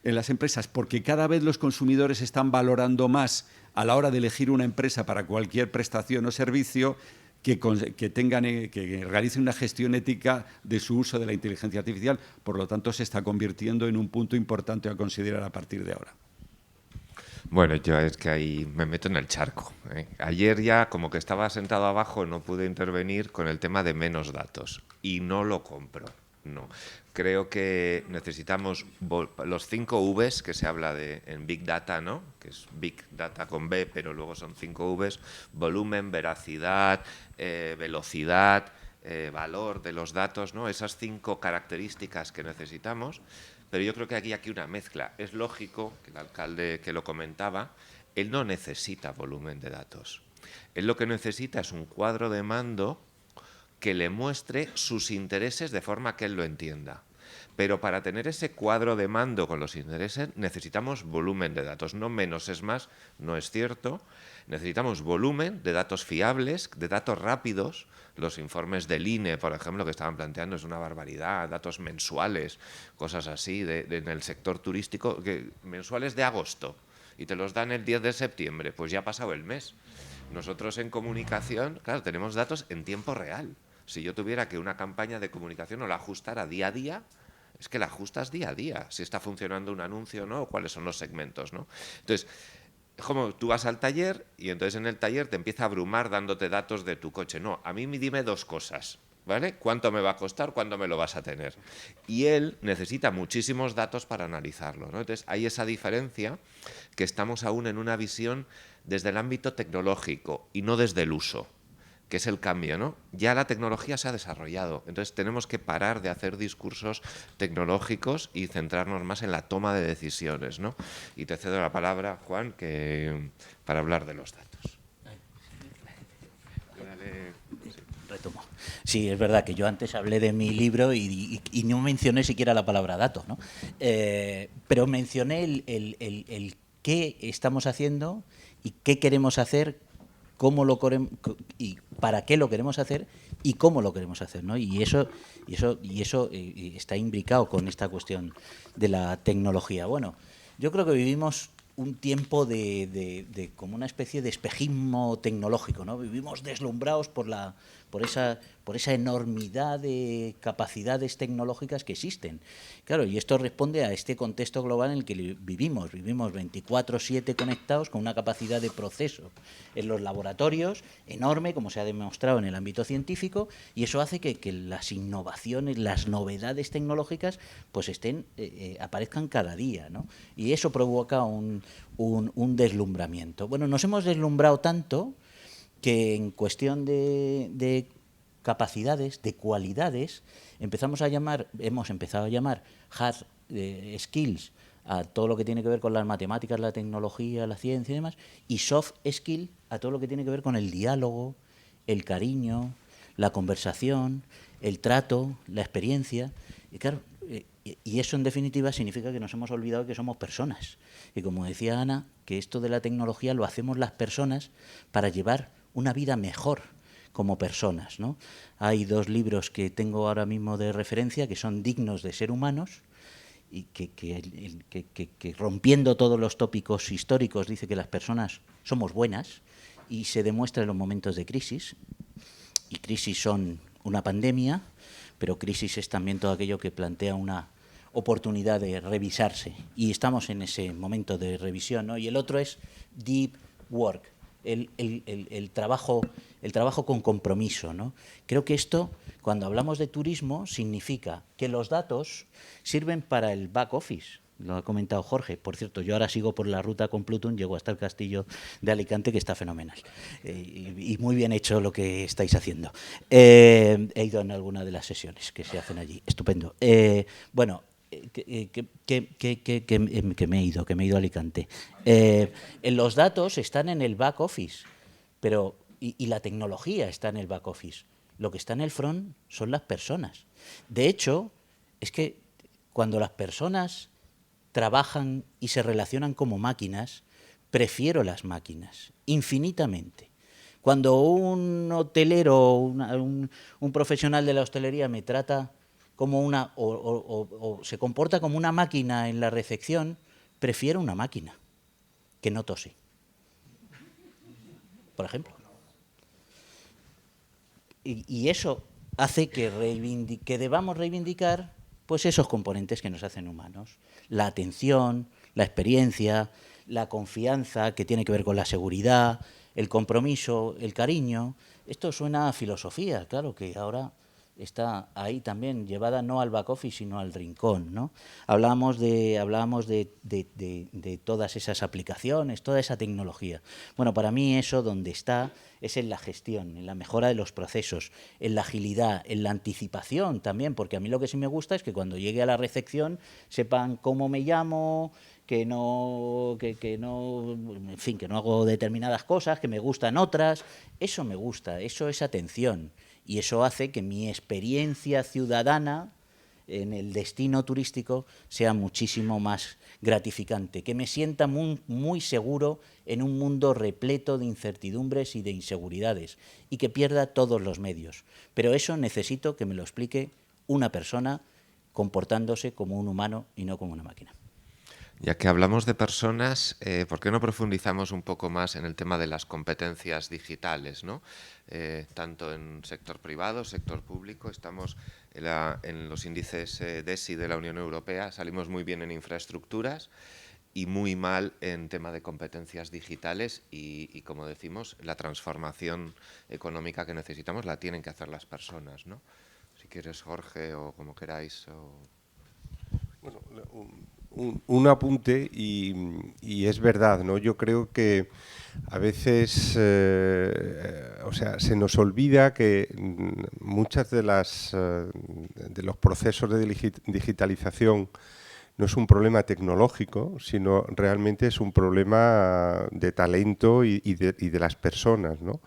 en las empresas? Porque cada vez los consumidores están valorando más a la hora de elegir una empresa para cualquier prestación o servicio que realicen una gestión ética de su uso de la inteligencia artificial. Por lo tanto, se está convirtiendo en un punto importante a considerar a partir de ahora. Bueno, yo es que ahí me meto en el charco. Ayer ya, como que estaba sentado abajo, no pude intervenir con el tema de menos datos. Y no lo compro, no. Creo que necesitamos los 5 Vs que se habla en Big Data, ¿no? Que es Big Data con B, pero luego son 5 Vs. Volumen, veracidad, velocidad, valor de los datos, ¿no? Esas 5 características que necesitamos. Pero yo creo que aquí una mezcla. Es lógico que el alcalde que lo comentaba, él no necesita volumen de datos. Él lo que necesita es un cuadro de mando que le muestre sus intereses de forma que él lo entienda. Pero para tener ese cuadro de mando con los intereses necesitamos volumen de datos. No menos es más, no es cierto. Necesitamos volumen de datos fiables, de datos rápidos. Los informes del INE, por ejemplo, que estaban planteando, es una barbaridad. Datos mensuales, cosas así, en el sector turístico, mensuales de agosto. Y te los dan el 10 de septiembre, pues ya ha pasado el mes. Nosotros en comunicación, claro, tenemos datos en tiempo real. Si yo tuviera que una campaña de comunicación o la ajustara día a día, es que la ajustas día a día, si está funcionando un anuncio o no, o cuáles son los segmentos, ¿no? Entonces, como tú vas al taller y entonces en el taller te empieza a abrumar dándote datos de tu coche. No, a mí dime 2 cosas, ¿vale? ¿Cuánto me va a costar? ¿Cuándo me lo vas a tener? Y él necesita muchísimos datos para analizarlo, ¿no? Entonces, hay esa diferencia, que estamos aún en una visión desde el ámbito tecnológico y no desde el uso. que es el cambio, ¿no? Ya la tecnología se ha desarrollado, entonces tenemos que parar de hacer discursos tecnológicos y centrarnos más en la toma de decisiones, ¿no? Y te cedo la palabra, Juan, para hablar de los datos. Retomo. Sí, es verdad que yo antes hablé de mi libro y no mencioné siquiera la palabra datos, ¿no? Pero mencioné el qué estamos haciendo y qué queremos hacer, cómo lo queremos y para qué lo queremos hacer y cómo lo queremos hacer, ¿no? Y eso está imbricado con esta cuestión de la tecnología. Bueno, yo creo que vivimos un tiempo de como una especie de espejismo tecnológico, ¿no? Vivimos deslumbrados por esa enormidad de capacidades tecnológicas que existen. Claro, y esto responde a este contexto global en el que vivimos. Vivimos 24/7 conectados con una capacidad de proceso en los laboratorios enorme, como se ha demostrado en el ámbito científico, y eso hace que las innovaciones, las novedades tecnológicas, pues aparezcan cada día, ¿no? Y eso provoca un deslumbramiento. Bueno, nos hemos deslumbrado tanto que en cuestión de capacidades, de cualidades, hemos empezado a llamar hard skills a todo lo que tiene que ver con las matemáticas, la tecnología, la ciencia y demás, y soft skill a todo lo que tiene que ver con el diálogo, el cariño, la conversación, el trato, la experiencia. Y claro, y eso en definitiva significa que nos hemos olvidado que somos personas. Y como decía Ana, que esto de la tecnología lo hacemos las personas para llevar una vida mejor como personas, ¿no? Hay 2 libros que tengo ahora mismo de referencia que son dignos de ser humanos y que rompiendo todos los tópicos históricos dice que las personas somos buenas y se demuestra en los momentos de crisis. Y crisis son una pandemia, pero crisis es también todo aquello que plantea una oportunidad de revisarse. Y estamos en ese momento de revisión, ¿no? Y el otro es deep work, el trabajo con compromiso, ¿no? Creo que esto, cuando hablamos de turismo, significa que los datos sirven para el back office. Lo ha comentado Jorge. Por cierto, yo ahora sigo por la ruta con Pluton, llego hasta el castillo de Alicante, que está fenomenal. Y muy bien hecho lo que estáis haciendo. He ido en alguna de las sesiones que se hacen allí. Estupendo. Bueno, que me he ido a Alicante. Los datos están en el back office, pero y la tecnología está en el back office. Lo que está en el front son las personas. De hecho, es que cuando las personas trabajan y se relacionan como máquinas, prefiero las máquinas, infinitamente. Cuando un hotelero, un profesional de la hostelería me trata como o se comporta como una máquina en la recepción, prefiero una máquina que no tose, por ejemplo. Y eso hace que debamos reivindicar pues esos componentes que nos hacen humanos. La atención, la experiencia, la confianza, que tiene que ver con la seguridad, el compromiso, el cariño. Esto suena a filosofía, claro, que ahora está ahí también, llevada no al back office, sino al rincón, ¿no? Hablábamos de todas esas aplicaciones, toda esa tecnología. Bueno, para mí eso donde está es en la gestión, en la mejora de los procesos, en la agilidad, en la anticipación también, porque a mí lo que sí me gusta es que cuando llegue a la recepción sepan cómo me llamo, que no, en fin, que no hago determinadas cosas, que me gustan otras. Eso me gusta, eso es atención. Y eso hace que mi experiencia ciudadana en el destino turístico sea muchísimo más gratificante, que me sienta muy seguro en un mundo repleto de incertidumbres y de inseguridades y que pierda todos los medios. Pero eso necesito que me lo explique una persona comportándose como un humano y no como una máquina. Ya que hablamos de personas, ¿por qué no profundizamos un poco más en el tema de las competencias digitales, ¿no? Tanto en sector privado, sector público, estamos en los índices DESI de la Unión Europea, salimos muy bien en infraestructuras y muy mal en tema de competencias digitales y como decimos, la transformación económica que necesitamos la tienen que hacer las personas, ¿no? Si quieres, Jorge, o como queráis. Bueno, un apunte y es verdad, ¿no? Yo creo que a veces se nos olvida que muchas de los procesos de digitalización no es un problema tecnológico, sino realmente es un problema de talento y de las personas, ¿no?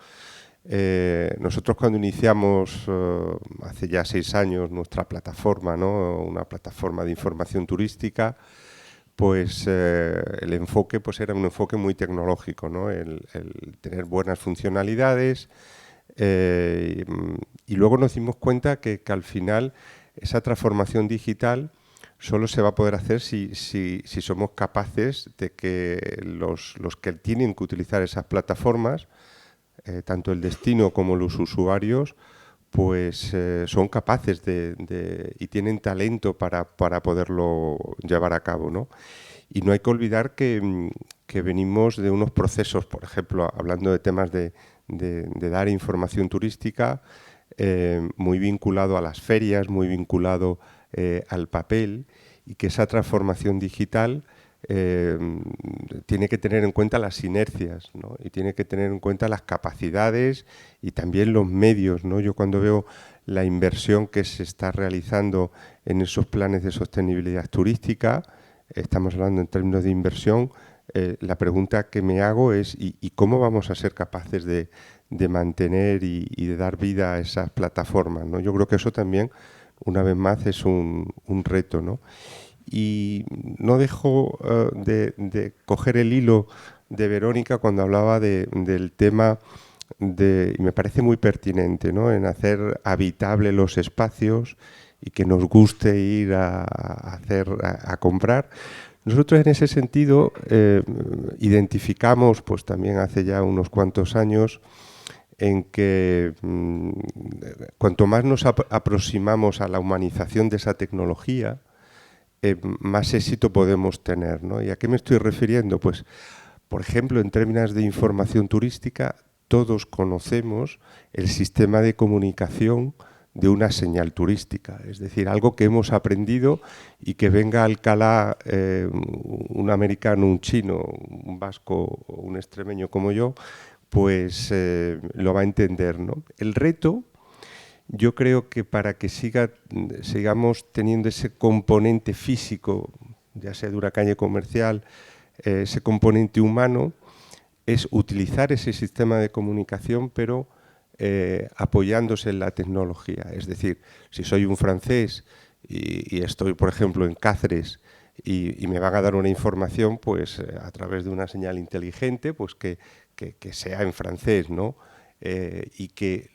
Nosotros cuando iniciamos hace ya 6 años nuestra plataforma, ¿no? Una plataforma de información turística, pues el enfoque pues era un enfoque muy tecnológico, ¿no? El tener buenas funcionalidades y luego nos dimos cuenta que al final esa transformación digital solo se va a poder hacer si somos capaces de que los que tienen que utilizar esas plataformas, tanto el destino como los usuarios, pues son capaces y tienen talento para poderlo llevar a cabo, ¿no? Y no hay que olvidar que venimos de unos procesos, por ejemplo, hablando de temas de dar información turística, muy vinculado a las ferias, muy vinculado al papel, y que esa transformación digital tiene que tener en cuenta las inercias, ¿no? Y tiene que tener en cuenta las capacidades y también los medios, ¿no? Yo cuando veo la inversión que se está realizando en esos planes de sostenibilidad turística, estamos hablando en términos de inversión, la pregunta que me hago es ¿y cómo vamos a ser capaces de mantener y de dar vida a esas plataformas, ¿no? Yo creo que eso también, una vez más, es un reto, ¿no? Y no dejo de coger el hilo de Verónica cuando hablaba del tema y me parece muy pertinente, ¿no? En hacer habitable los espacios y que nos guste ir a comprar. Nosotros en ese sentido identificamos, pues también hace ya unos cuantos años, en que cuanto más nos aproximamos a la humanización de esa tecnología, más éxito podemos tener, ¿no? ¿Y a qué me estoy refiriendo? Pues, por ejemplo, en términos de información turística, todos conocemos el sistema de comunicación de una señal turística, es decir, algo que hemos aprendido y que venga a Alcalá un americano, un chino, un vasco o un extremeño como yo, pues lo va a entender, ¿no? El reto, yo creo que para que sigamos teniendo ese componente físico, ya sea de una calle comercial, ese componente humano, es utilizar ese sistema de comunicación, pero apoyándose en la tecnología. Es decir, si soy un francés y estoy, por ejemplo, en Cáceres y me van a dar una información, pues a través de una señal inteligente, pues que sea en francés, ¿no? Y que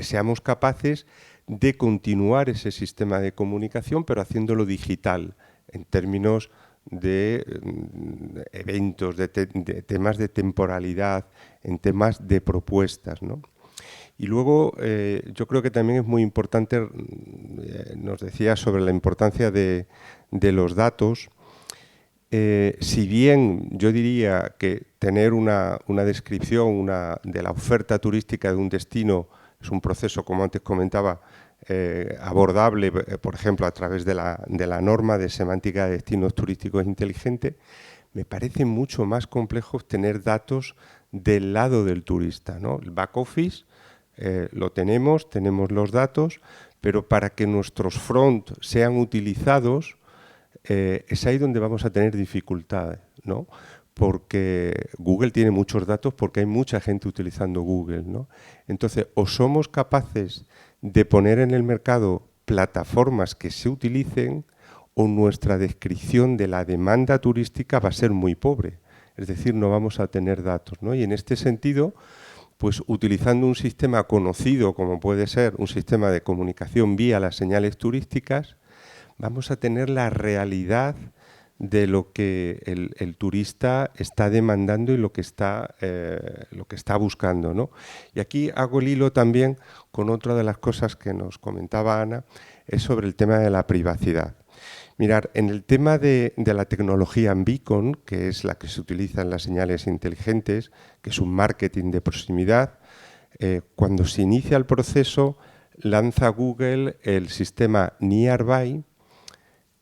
seamos capaces de continuar ese sistema de comunicación, pero haciéndolo digital, en términos de eventos, de temas de temporalidad, en temas de propuestas, ¿no? Y luego yo creo que también es muy importante, nos decía sobre la importancia de los datos. Si bien yo diría que tener una descripción de la oferta turística de un destino es un proceso, como antes comentaba, abordable, por ejemplo, a través de la norma de semántica de destinos turísticos inteligente, me parece mucho más complejo tener datos del lado del turista, ¿no? El back office lo tenemos los datos, pero para que nuestros front sean utilizados, es ahí donde vamos a tener dificultades, ¿no? Porque Google tiene muchos datos porque hay mucha gente utilizando Google, ¿no? Entonces, o somos capaces de poner en el mercado plataformas que se utilicen, o nuestra descripción de la demanda turística va a ser muy pobre. Es decir, no vamos a tener datos, ¿no? Y en este sentido, pues utilizando un sistema conocido como puede ser un sistema de comunicación vía las señales turísticas, vamos a tener la realidad de lo que el turista está demandando y lo que está buscando, ¿no? Y aquí hago el hilo también con otra de las cosas que nos comentaba Ana, es sobre el tema de la privacidad. Mirar, en el tema de la tecnología en Beacon, que es la que se utiliza en las señales inteligentes, que es un marketing de proximidad, cuando se inicia el proceso, lanza Google el sistema Nearby,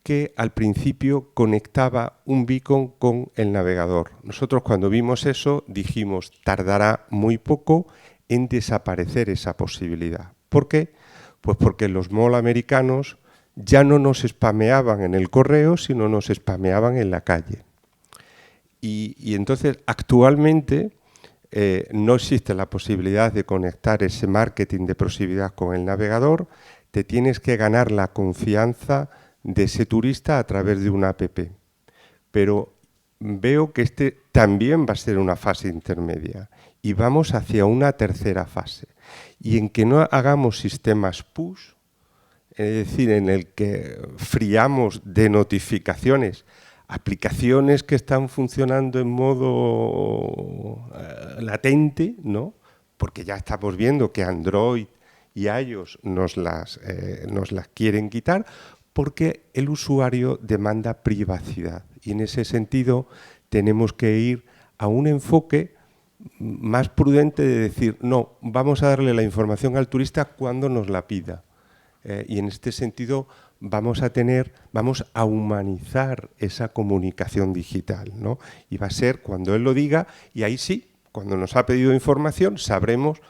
que al principio conectaba un beacon con el navegador. Nosotros cuando vimos eso dijimos, tardará muy poco en desaparecer esa posibilidad. ¿Por qué? Pues porque los mall americanos ya no nos spameaban en el correo, sino nos spameaban en la calle. Y entonces actualmente no existe la posibilidad de conectar ese marketing de proximidad con el navegador. Te tienes que ganar la confianza de ese turista a través de una app. Pero veo que este también va a ser una fase intermedia y vamos hacia una tercera fase. Y en que no hagamos sistemas push, es decir, en el que friamos de notificaciones aplicaciones que están funcionando en modo latente, ¿no? Porque ya estamos viendo que Android y iOS nos las quieren quitar, porque el usuario demanda privacidad. Y en ese sentido tenemos que ir a un enfoque más prudente de decir, no, vamos a darle la información al turista cuando nos la pida. Y en este sentido vamos a humanizar esa comunicación digital, ¿no? Y va a ser cuando él lo diga, y ahí sí, cuando nos ha pedido información, sabremos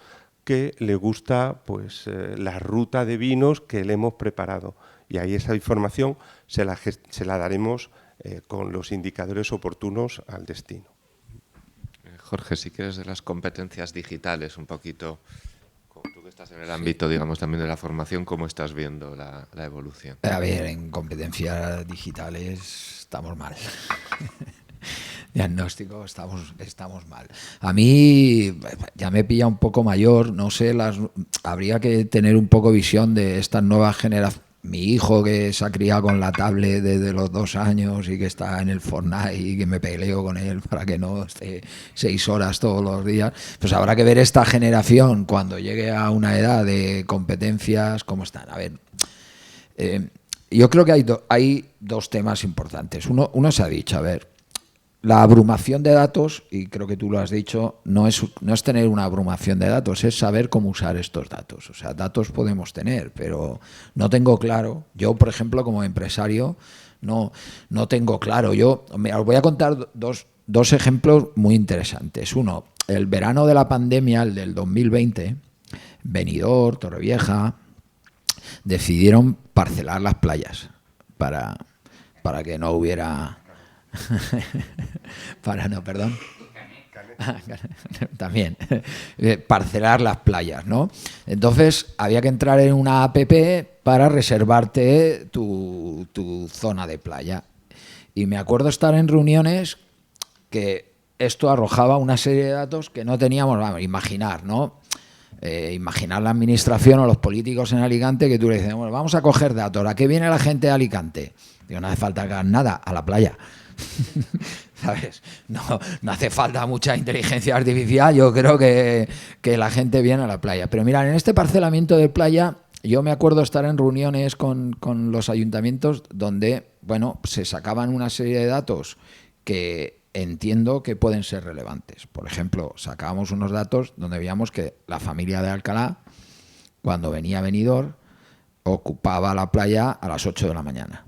que le gusta pues, la ruta de vinos que le hemos preparado. Y ahí esa información se la daremos con los indicadores oportunos al destino. Jorge, si quieres de las competencias digitales un poquito, tú que estás en el ámbito, digamos, también de la formación, ¿cómo estás viendo la evolución? A ver, en competencias digitales estamos mal. Diagnóstico, estamos mal. A mí ya me pilla un poco mayor, no sé, habría que tener un poco visión de estas nuevas generaciones. Mi hijo, que se ha criado con la tablet desde los 2 años y que está en el Fortnite y que me peleo con él para que no esté 6 horas todos los días, pues habrá que ver esta generación cuando llegue a una edad de competencias, cómo están. A ver, yo creo que hay 2 temas importantes. Uno se ha dicho, a ver, la abrumación de datos, y creo que tú lo has dicho, no es tener una abrumación de datos, es saber cómo usar estos datos. O sea, datos podemos tener, pero no tengo claro. Yo, por ejemplo, como empresario, no tengo claro. Os voy a contar dos ejemplos muy interesantes. Uno, el verano de la pandemia, el del 2020, Benidorm, Torrevieja, decidieron parcelar las playas para que no hubiera... También parcelar las playas, ¿no? Entonces había que entrar en una app para reservarte tu zona de playa. Y me acuerdo estar en reuniones que esto arrojaba una serie de datos que no teníamos, vamos, imaginar, ¿no? Imaginar la administración o los políticos en Alicante que tú le dices, bueno, vamos a coger datos, ¿a qué viene la gente de Alicante? Digo, no hace falta que hagan nada, a la playa. ¿Sabes? No hace falta mucha inteligencia artificial, yo creo que la gente viene a la playa. Pero mirad, en este parcelamiento de playa, yo me acuerdo estar en reuniones con los ayuntamientos donde, bueno, se sacaban una serie de datos que entiendo que pueden ser relevantes. Por ejemplo, sacábamos unos datos donde veíamos que la familia de Alcalá, cuando venía a Benidorm, ocupaba la playa a las 8 de la mañana.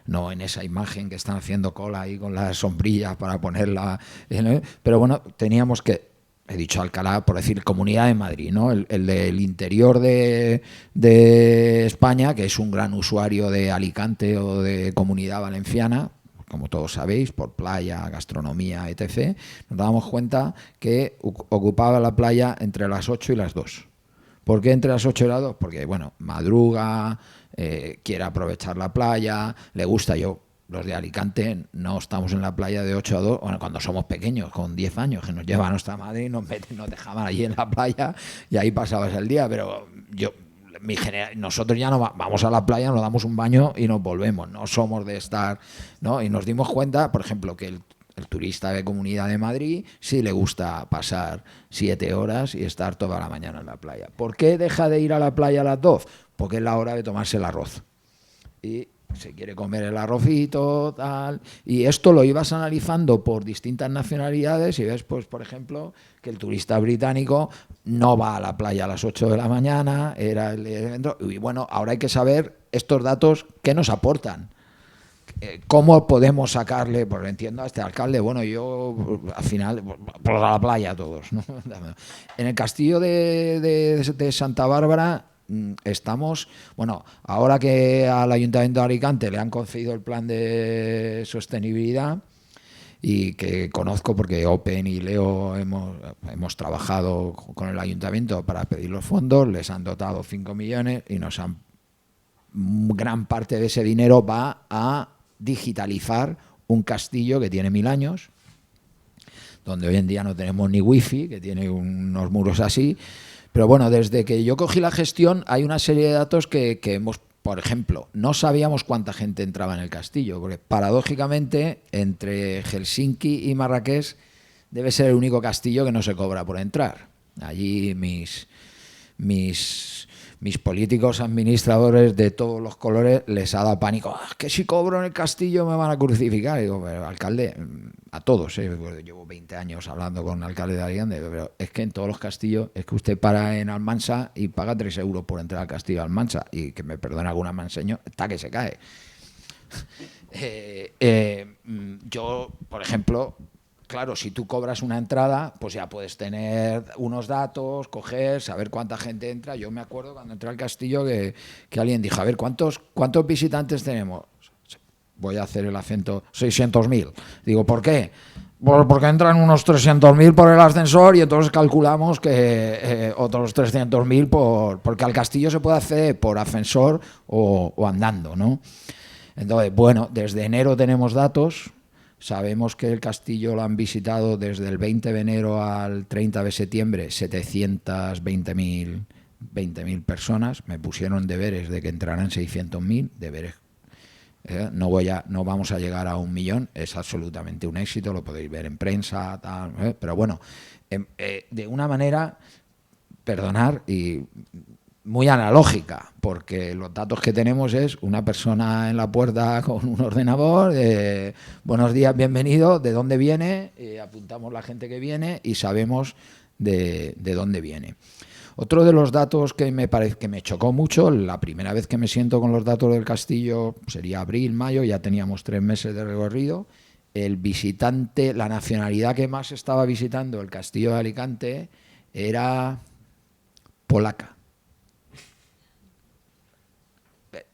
No en esa imagen que están haciendo cola ahí con las sombrillas para ponerla. Pero bueno, teníamos que, he dicho Alcalá, por decir, Comunidad de Madrid, ¿no? El del interior de España, que es un gran usuario de Alicante o de Comunidad Valenciana, como todos sabéis, por playa, gastronomía, etc., nos dábamos cuenta que ocupaba la playa entre las 8 y las 2. ¿Por qué entre las 8 y las 2? Porque, bueno, madruga, quiere aprovechar la playa, le gusta. Los de Alicante, no estamos en la playa de 8 a 2, bueno, cuando somos pequeños, con 10 años, que nos lleva a nuestra madre y nos dejaban allí en la playa y ahí pasabas el día, pero nosotros ya no vamos a la playa, nos damos un baño y nos volvemos, no somos de estar, ¿no? Y nos dimos cuenta, por ejemplo, que el turista de Comunidad de Madrid sí le gusta pasar 7 horas y estar toda la mañana en la playa. ¿Por qué deja de ir a la playa a las 2? Porque es la hora de tomarse el arroz. Y se quiere comer el arrocito, tal. Y esto lo ibas analizando por distintas nacionalidades y ves, pues, por ejemplo, que el turista británico no va a la playa a las 8 de la mañana, era el evento. Y bueno, ahora hay que saber estos datos qué nos aportan ¿cómo podemos sacarle? Porque entiendo a este alcalde, bueno, yo al final, por la playa todos, ¿no? En el castillo de Santa Bárbara estamos, bueno, ahora que al Ayuntamiento de Alicante le han concedido el plan de sostenibilidad, y que conozco porque Open y Leo hemos trabajado con el Ayuntamiento para pedir los fondos, les han dotado 5 millones y gran parte de ese dinero va a digitalizar un castillo que tiene 1000 años, donde hoy en día no tenemos ni wifi, que tiene unos muros así. Pero bueno, desde que yo cogí la gestión hay una serie de datos que hemos, por ejemplo, no sabíamos cuánta gente entraba en el castillo, porque paradójicamente entre Helsinki y Marrakech debe ser el único castillo que no se cobra por entrar. Allí mis políticos administradores de todos los colores les ha dado pánico. Que si cobro en el castillo me van a crucificar. Y digo, pero, alcalde, a todos, llevo 20 años hablando con el alcalde de Alicante, pero es que en todos los castillos es que usted para en Almansa y paga 3 euros por entrar al castillo de Almansa, y que me perdone algún almanseño, está que se cae. Yo, por ejemplo, claro, si tú cobras una entrada, pues ya puedes tener unos datos, coger, saber cuánta gente entra. Yo me acuerdo cuando entré al castillo que alguien dijo, a ver, ¿cuántos visitantes tenemos? Voy a hacer el acento, 600.000. Digo, ¿por qué? Porque entran unos 300.000 por el ascensor y entonces calculamos que otros 300.000 porque al castillo se puede acceder por ascensor o andando, ¿no? Entonces, bueno, desde enero tenemos datos. Sabemos que el castillo lo han visitado desde el 20 de enero al 30 de septiembre 720.000 personas. Me pusieron deberes de que entraran 600.000 deberes. No vamos a llegar a 1 millón, es absolutamente un éxito, lo podéis ver en prensa, tal, pero bueno, de una manera, perdonar, y muy analógica, porque los datos que tenemos es una persona en la puerta con un ordenador, buenos días, bienvenido, de dónde viene, apuntamos la gente que viene y sabemos de dónde viene. Otro de los datos que me chocó mucho, la primera vez que me siento con los datos del castillo sería abril, mayo, ya teníamos 3 meses de recorrido. El visitante, la nacionalidad que más estaba visitando el castillo de Alicante era polaca.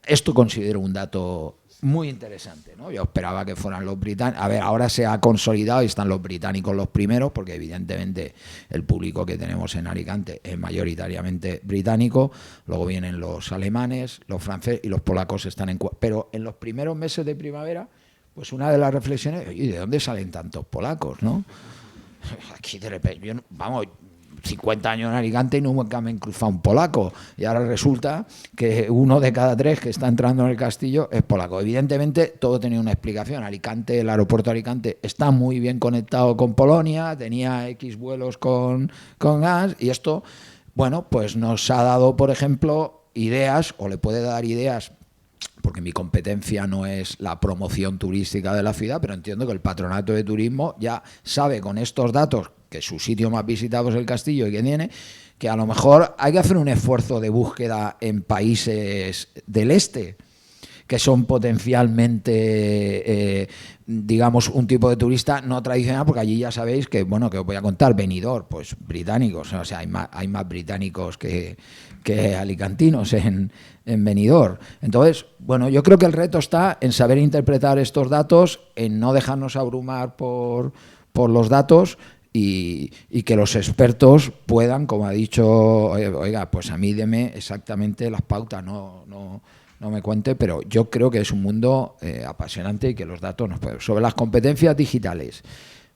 Esto considero un dato muy interesante, ¿no? Yo esperaba que fueran los británicos. A ver, ahora se ha consolidado y están los británicos los primeros, porque evidentemente el público que tenemos en Alicante es mayoritariamente británico. Luego vienen los alemanes, los franceses y los polacos están pero en los primeros meses de primavera, pues una de las reflexiones, ¿y de dónde salen tantos polacos, no? Aquí de repente, vamos, 50 años en Alicante y nunca me he cruzado un polaco, y ahora resulta que 1 de cada 3 que está entrando en el castillo es polaco. Evidentemente todo tenía una explicación. Alicante, el aeropuerto de Alicante está muy bien conectado con Polonia, tenía X vuelos con gas, y esto, bueno, pues nos ha dado, por ejemplo, ideas, o le puede dar ideas, porque mi competencia no es la promoción turística de la ciudad, pero entiendo que el Patronato de Turismo ya sabe con estos datos que su sitio más visitado es el castillo y que tiene, que a lo mejor hay que hacer un esfuerzo de búsqueda en países del este, que son potencialmente, digamos, un tipo de turista no tradicional, porque allí ya sabéis que, bueno, que os voy a contar, Benidorm, pues británicos, o sea, hay más británicos que alicantinos en Benidorm. Entonces, bueno, yo creo que el reto está en saber interpretar estos datos, en no dejarnos abrumar por los datos, y que los expertos puedan, como ha dicho, oiga, pues a mí deme exactamente las pautas, no me cuente, pero yo creo que es un mundo apasionante y que los datos nos pueden. Sobre las competencias digitales,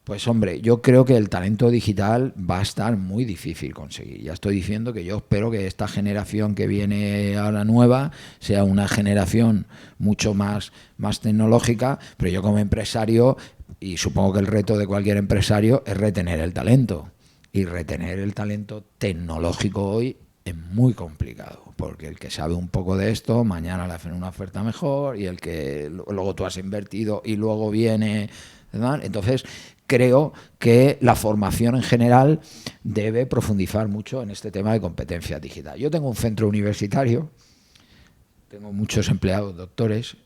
pues hombre, yo creo que el talento digital va a estar muy difícil conseguir. Ya estoy diciendo que yo espero que esta generación que viene ahora nueva sea una generación mucho más tecnológica, pero yo como empresario, y supongo que el reto de cualquier empresario es retener el talento. Y retener el talento tecnológico hoy es muy complicado, porque el que sabe un poco de esto, mañana le hacen una oferta mejor, y el que luego tú has invertido y luego viene, ¿verdad? Entonces, creo que la formación en general debe profundizar mucho en este tema de competencia digital. Yo tengo un centro universitario, tengo muchos empleados doctores,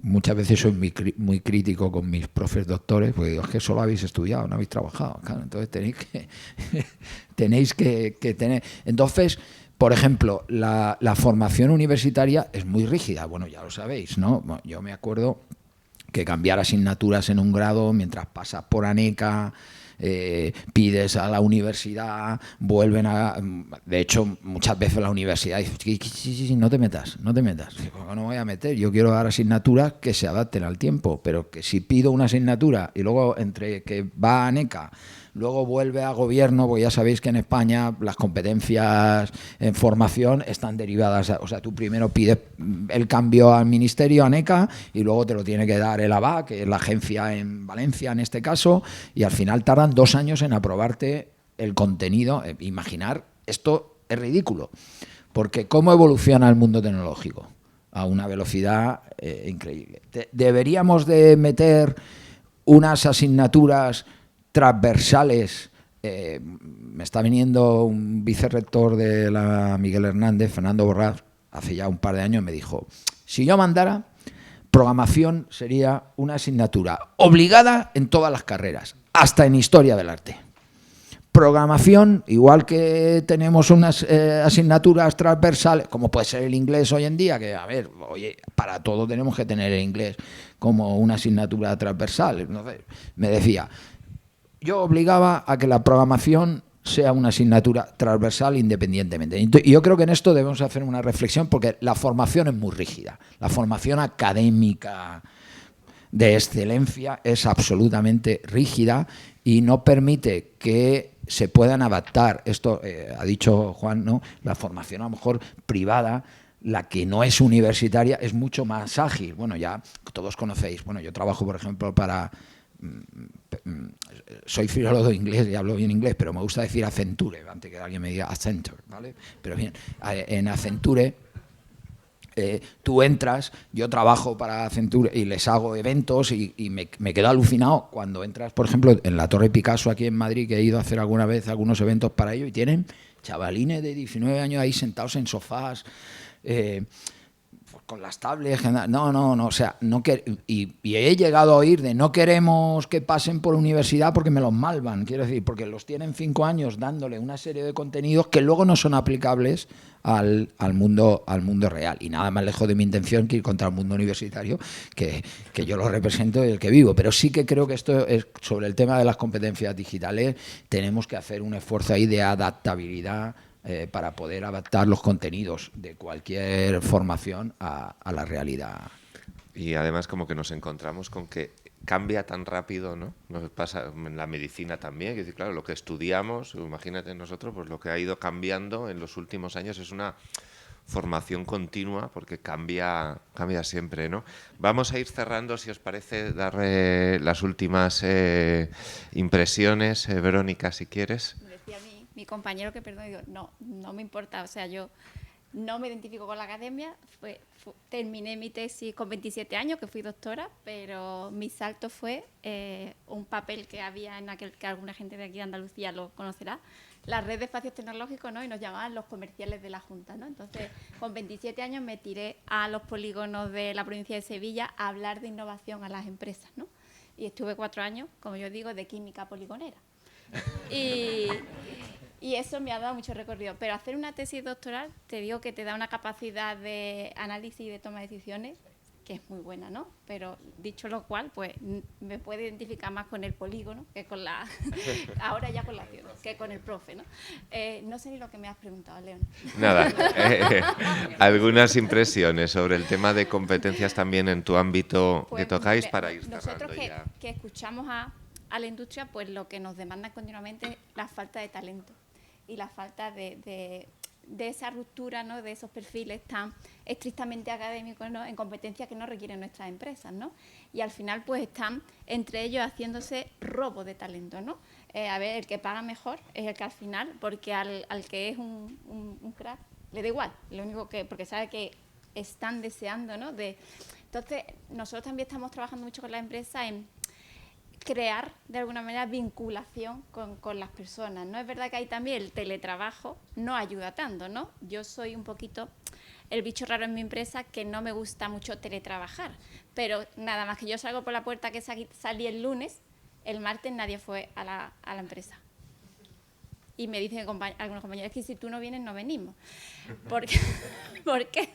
muchas veces soy muy crítico con mis profes doctores, porque digo, es que solo habéis estudiado, no habéis trabajado. Claro, entonces tenéis que tener... Entonces, por ejemplo, la formación universitaria es muy rígida. Bueno, ya lo sabéis, ¿no? Bueno, yo me acuerdo que cambiar asignaturas en un grado mientras pasas por ANECA, pides a la universidad, vuelven a... De hecho, muchas veces la universidad dice, sí, no te metas. No me voy a meter, yo quiero dar asignaturas que se adapten al tiempo, pero que si pido una asignatura y luego entre que va a ANECA, luego vuelve a gobierno, porque ya sabéis que en España las competencias en formación están derivadas, o sea, tú primero pides el cambio al ministerio, a ANECA, y luego te lo tiene que dar el ABA, que es la agencia en Valencia en este caso, y al final tardan 2 años en aprobarte el contenido. Imaginar, esto es ridículo, porque ¿cómo evoluciona el mundo tecnológico? A una velocidad increíble. Deberíamos de meter unas asignaturas transversales. Me está viniendo un vicerrector de la Miguel Hernández, Fernando Borrás, hace ya un par de años, me dijo, si yo mandara, programación sería una asignatura obligada en todas las carreras, hasta en historia del arte. Programación, igual que tenemos unas asignaturas transversales, como puede ser el inglés hoy en día, que, a ver, oye, para todo tenemos que tener el inglés como una asignatura transversal. Entonces, me decía, yo obligaba a que la programación sea una asignatura transversal independientemente. Y yo creo que en esto debemos hacer una reflexión, porque la formación es muy rígida. La formación académica de excelencia es absolutamente rígida y no permite que se puedan adaptar. Esto ha dicho Juan, ¿no? La formación a lo mejor privada, la que no es universitaria, es mucho más ágil. Bueno, ya todos conocéis. Bueno, yo trabajo, por ejemplo, para... soy filólogo inglés y hablo bien inglés, pero me gusta decir Accenture, antes que alguien me diga Accenture, ¿vale? Pero bien, en Accenture tú entras, yo trabajo para Accenture y les hago eventos y me quedo alucinado cuando entras, por ejemplo, en la Torre Picasso aquí en Madrid, que he ido a hacer alguna vez algunos eventos para ello, y tienen chavalines de 19 años ahí sentados en sofás, con las tablets, no, o sea, y he llegado a oír de no queremos que pasen por universidad porque me los malvan, quiero decir, porque los tienen 5 años dándole una serie de contenidos que luego no son aplicables al mundo real. Y nada más lejos de mi intención que ir contra el mundo universitario, que yo lo represento y el que vivo. Pero sí que creo que esto es sobre el tema de las competencias digitales, tenemos que hacer un esfuerzo ahí de adaptabilidad para poder adaptar los contenidos de cualquier formación a la realidad. Y además como que nos encontramos con que cambia tan rápido, ¿no? Nos pasa en la medicina también, que claro, lo que estudiamos, imagínate nosotros, pues lo que ha ido cambiando en los últimos años es una formación continua, porque cambia siempre, ¿no? Vamos a ir cerrando, si os parece, dar las últimas impresiones. Verónica, si quieres. Me decía mi compañero que, perdón, digo, no me importa, o sea, yo no me identifico con la academia, terminé mi tesis con 27 años, que fui doctora, pero mi salto fue un papel que había en aquel, que alguna gente de aquí de Andalucía lo conocerá, la red de espacios tecnológicos, ¿no? Y nos llamaban los comerciales de la Junta, ¿no? Entonces, con 27 años me tiré a los polígonos de la provincia de Sevilla a hablar de innovación a las empresas, ¿no? Y estuve 4 años, como yo digo, de química poligonera. Y eso me ha dado mucho recorrido. Pero hacer una tesis doctoral, te digo que te da una capacidad de análisis y de toma de decisiones que es muy buena, ¿no? Pero dicho lo cual, pues me puedo identificar más con el polígono que con la... ahora ya con la ciudad, que con el profe, ¿no? No sé ni lo que me has preguntado, León. Nada. Algunas impresiones sobre el tema de competencias también en tu ámbito pues, que tocáis para ir cerrando nosotros ya. Que escuchamos a la industria, pues lo que nos demanda continuamente es la falta de talento y la falta de esa ruptura, ¿no? De esos perfiles tan estrictamente académicos, ¿no? En competencias que no requieren nuestras empresas, ¿no? Y al final pues están entre ellos haciéndose robo de talento, ¿no? A ver, el que paga mejor es el que al final, porque al que es un crack le da igual, lo único que, porque sabe que están deseando, ¿no? Entonces nosotros también estamos trabajando mucho con la empresa en crear de alguna manera vinculación con las personas, ¿no? Es verdad que ahí también el teletrabajo no ayuda tanto, ¿no? Yo soy un poquito el bicho raro en mi empresa que no me gusta mucho teletrabajar. Pero nada más que yo salgo por la puerta que salí el lunes, el martes nadie fue a la empresa. Y me dicen algunos compañeros que si tú no vienes, no venimos. ¿Por qué?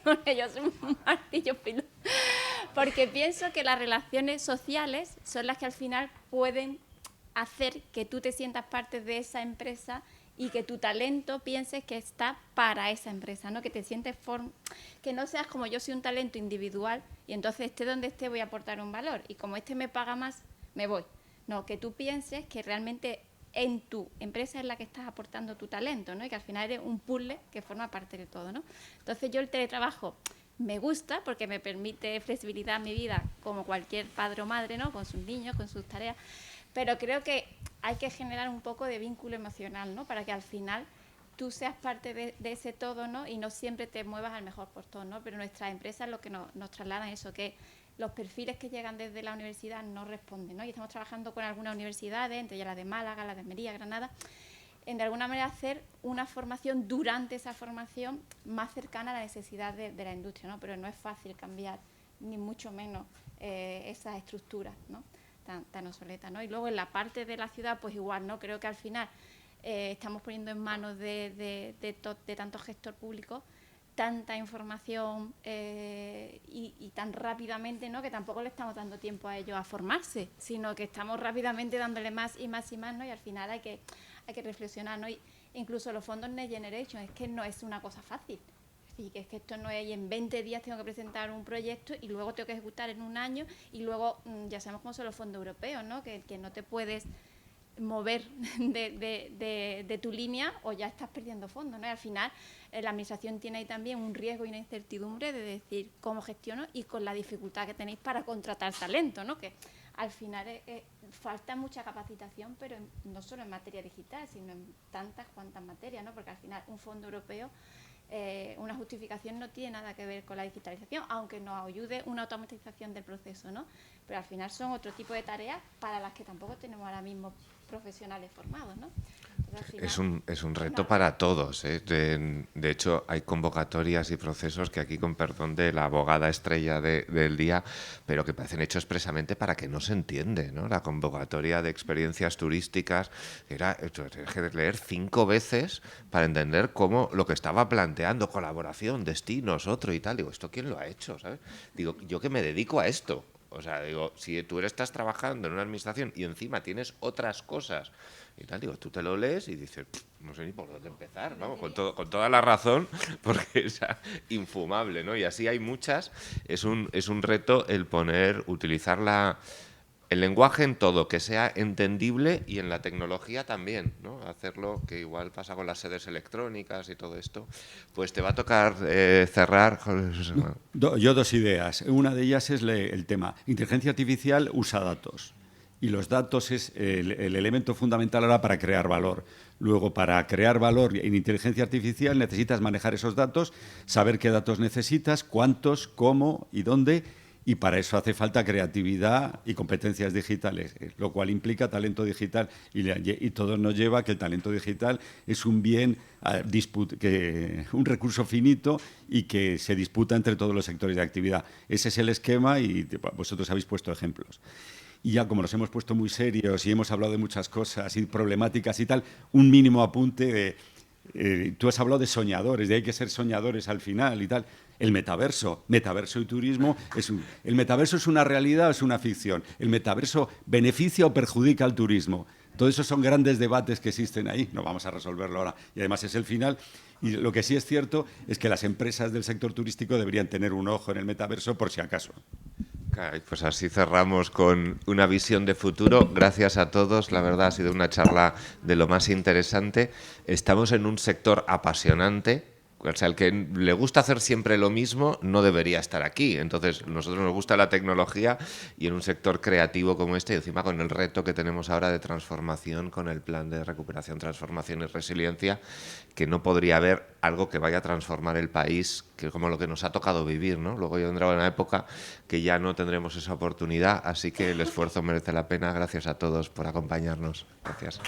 Porque yo soy un martillo pilón. Porque pienso que las relaciones sociales son las que al final pueden hacer que tú te sientas parte de esa empresa y que tu talento pienses que está para esa empresa, ¿no? Que te sientes que no seas como yo soy un talento individual y entonces esté donde esté voy a aportar un valor y como este me paga más, me voy. No, que tú pienses que realmente en tu empresa es la que estás aportando tu talento, ¿no? Y que al final eres un puzzle que forma parte de todo, ¿no? Entonces yo el teletrabajo me gusta porque me permite flexibilidad en mi vida como cualquier padre o madre, ¿no? Con sus niños, con sus tareas, pero creo que hay que generar un poco de vínculo emocional, ¿no? Para que al final tú seas parte de ese todo, ¿no? Y no siempre te muevas al mejor postor, ¿no? Pero nuestras empresas lo que nos trasladan es eso, que los perfiles que llegan desde la universidad no responden, ¿no? Y estamos trabajando con algunas universidades, entre ellas la de Málaga, la de Almería, Granada, en de alguna manera hacer una formación durante esa formación más cercana a la necesidad de la industria, ¿no? Pero no es fácil cambiar, ni mucho menos esas estructuras, ¿no? Tan obsoletas, ¿no? Y luego en la parte de la ciudad, pues igual, ¿no? Creo que al final estamos poniendo en manos de tanto gestor público tanta información y tan rápidamente, ¿no? Que tampoco le estamos dando tiempo a ellos a formarse, sino que estamos rápidamente dándole más y más y más, ¿no? Y al final hay que reflexionar, ¿no? Y incluso los fondos Next Generation, es que no es una cosa fácil. Es decir, que esto no es, y en 20 días tengo que presentar un proyecto y luego tengo que ejecutar en un año y luego ya sabemos cómo son los fondos europeos, ¿no? Que no te puedes mover de tu línea o ya estás perdiendo fondos, ¿no? Y al final la administración tiene ahí también un riesgo y una incertidumbre de decir cómo gestiono y con la dificultad que tenéis para contratar talento, ¿no? Que al final falta mucha capacitación, pero no solo en materia digital, sino en tantas cuantas materias, ¿no? Porque al final un fondo europeo, una justificación no tiene nada que ver con la digitalización, aunque nos ayude una automatización del proceso, ¿no? Pero al final son otro tipo de tareas para las que tampoco tenemos ahora mismo profesionales formados, ¿no? Final, es un reto para todos, ¿eh? De hecho, hay convocatorias y procesos que aquí, con perdón de la abogada estrella del día, pero que parecen hechos expresamente para que no se entiende, ¿no? La convocatoria de experiencias turísticas era tienes que leer 5 veces para entender cómo lo que estaba planteando, colaboración, destinos, otro y tal. Digo, ¿esto quién lo ha hecho? ¿Sabes? Digo, yo que me dedico a esto. O sea, digo, si tú estás trabajando en una administración y encima tienes otras cosas y tal, digo, tú te lo lees y dices, no sé ni por dónde empezar, vamos, con toda la razón, porque es infumable, ¿no? Y así hay muchas. Es un reto el utilizar el lenguaje en todo, que sea entendible, y en la tecnología también, ¿no? Hacerlo, que igual pasa con las sedes electrónicas y todo esto. Pues te va a tocar cerrar. Yo 2 ideas. Una de ellas es el tema. Inteligencia artificial usa datos. Y los datos es el elemento fundamental ahora para crear valor. Luego, para crear valor en inteligencia artificial necesitas manejar esos datos, saber qué datos necesitas, cuántos, cómo y dónde. Y para eso hace falta creatividad y competencias digitales, lo cual implica talento digital. Y todo nos lleva a que el talento digital es un bien, un recurso finito y que se disputa entre todos los sectores de actividad. Ese es el esquema y vosotros habéis puesto ejemplos. Y ya como nos hemos puesto muy serios y hemos hablado de muchas cosas y problemáticas y tal, un mínimo apunte de... tú has hablado de soñadores, de hay que ser soñadores al final y tal. El metaverso y turismo, ¿el metaverso es una realidad o es una ficción? ¿El metaverso beneficia o perjudica al turismo? Todos esos son grandes debates que existen ahí, no vamos a resolverlo ahora, y además es el final. Y lo que sí es cierto es que las empresas del sector turístico deberían tener un ojo en el metaverso por si acaso. Pues así cerramos con una visión de futuro. Gracias a todos, la verdad ha sido una charla de lo más interesante. Estamos en un sector apasionante. O sea, el que le gusta hacer siempre lo mismo no debería estar aquí. Entonces, nosotros nos gusta la tecnología y en un sector creativo como este, y encima con el reto que tenemos ahora de transformación, con el plan de recuperación, transformación y resiliencia, que no podría haber algo que vaya a transformar el país que como lo que nos ha tocado vivir, ¿no? Luego ya vendrá una época que ya no tendremos esa oportunidad, así que el esfuerzo merece la pena. Gracias a todos por acompañarnos. Gracias.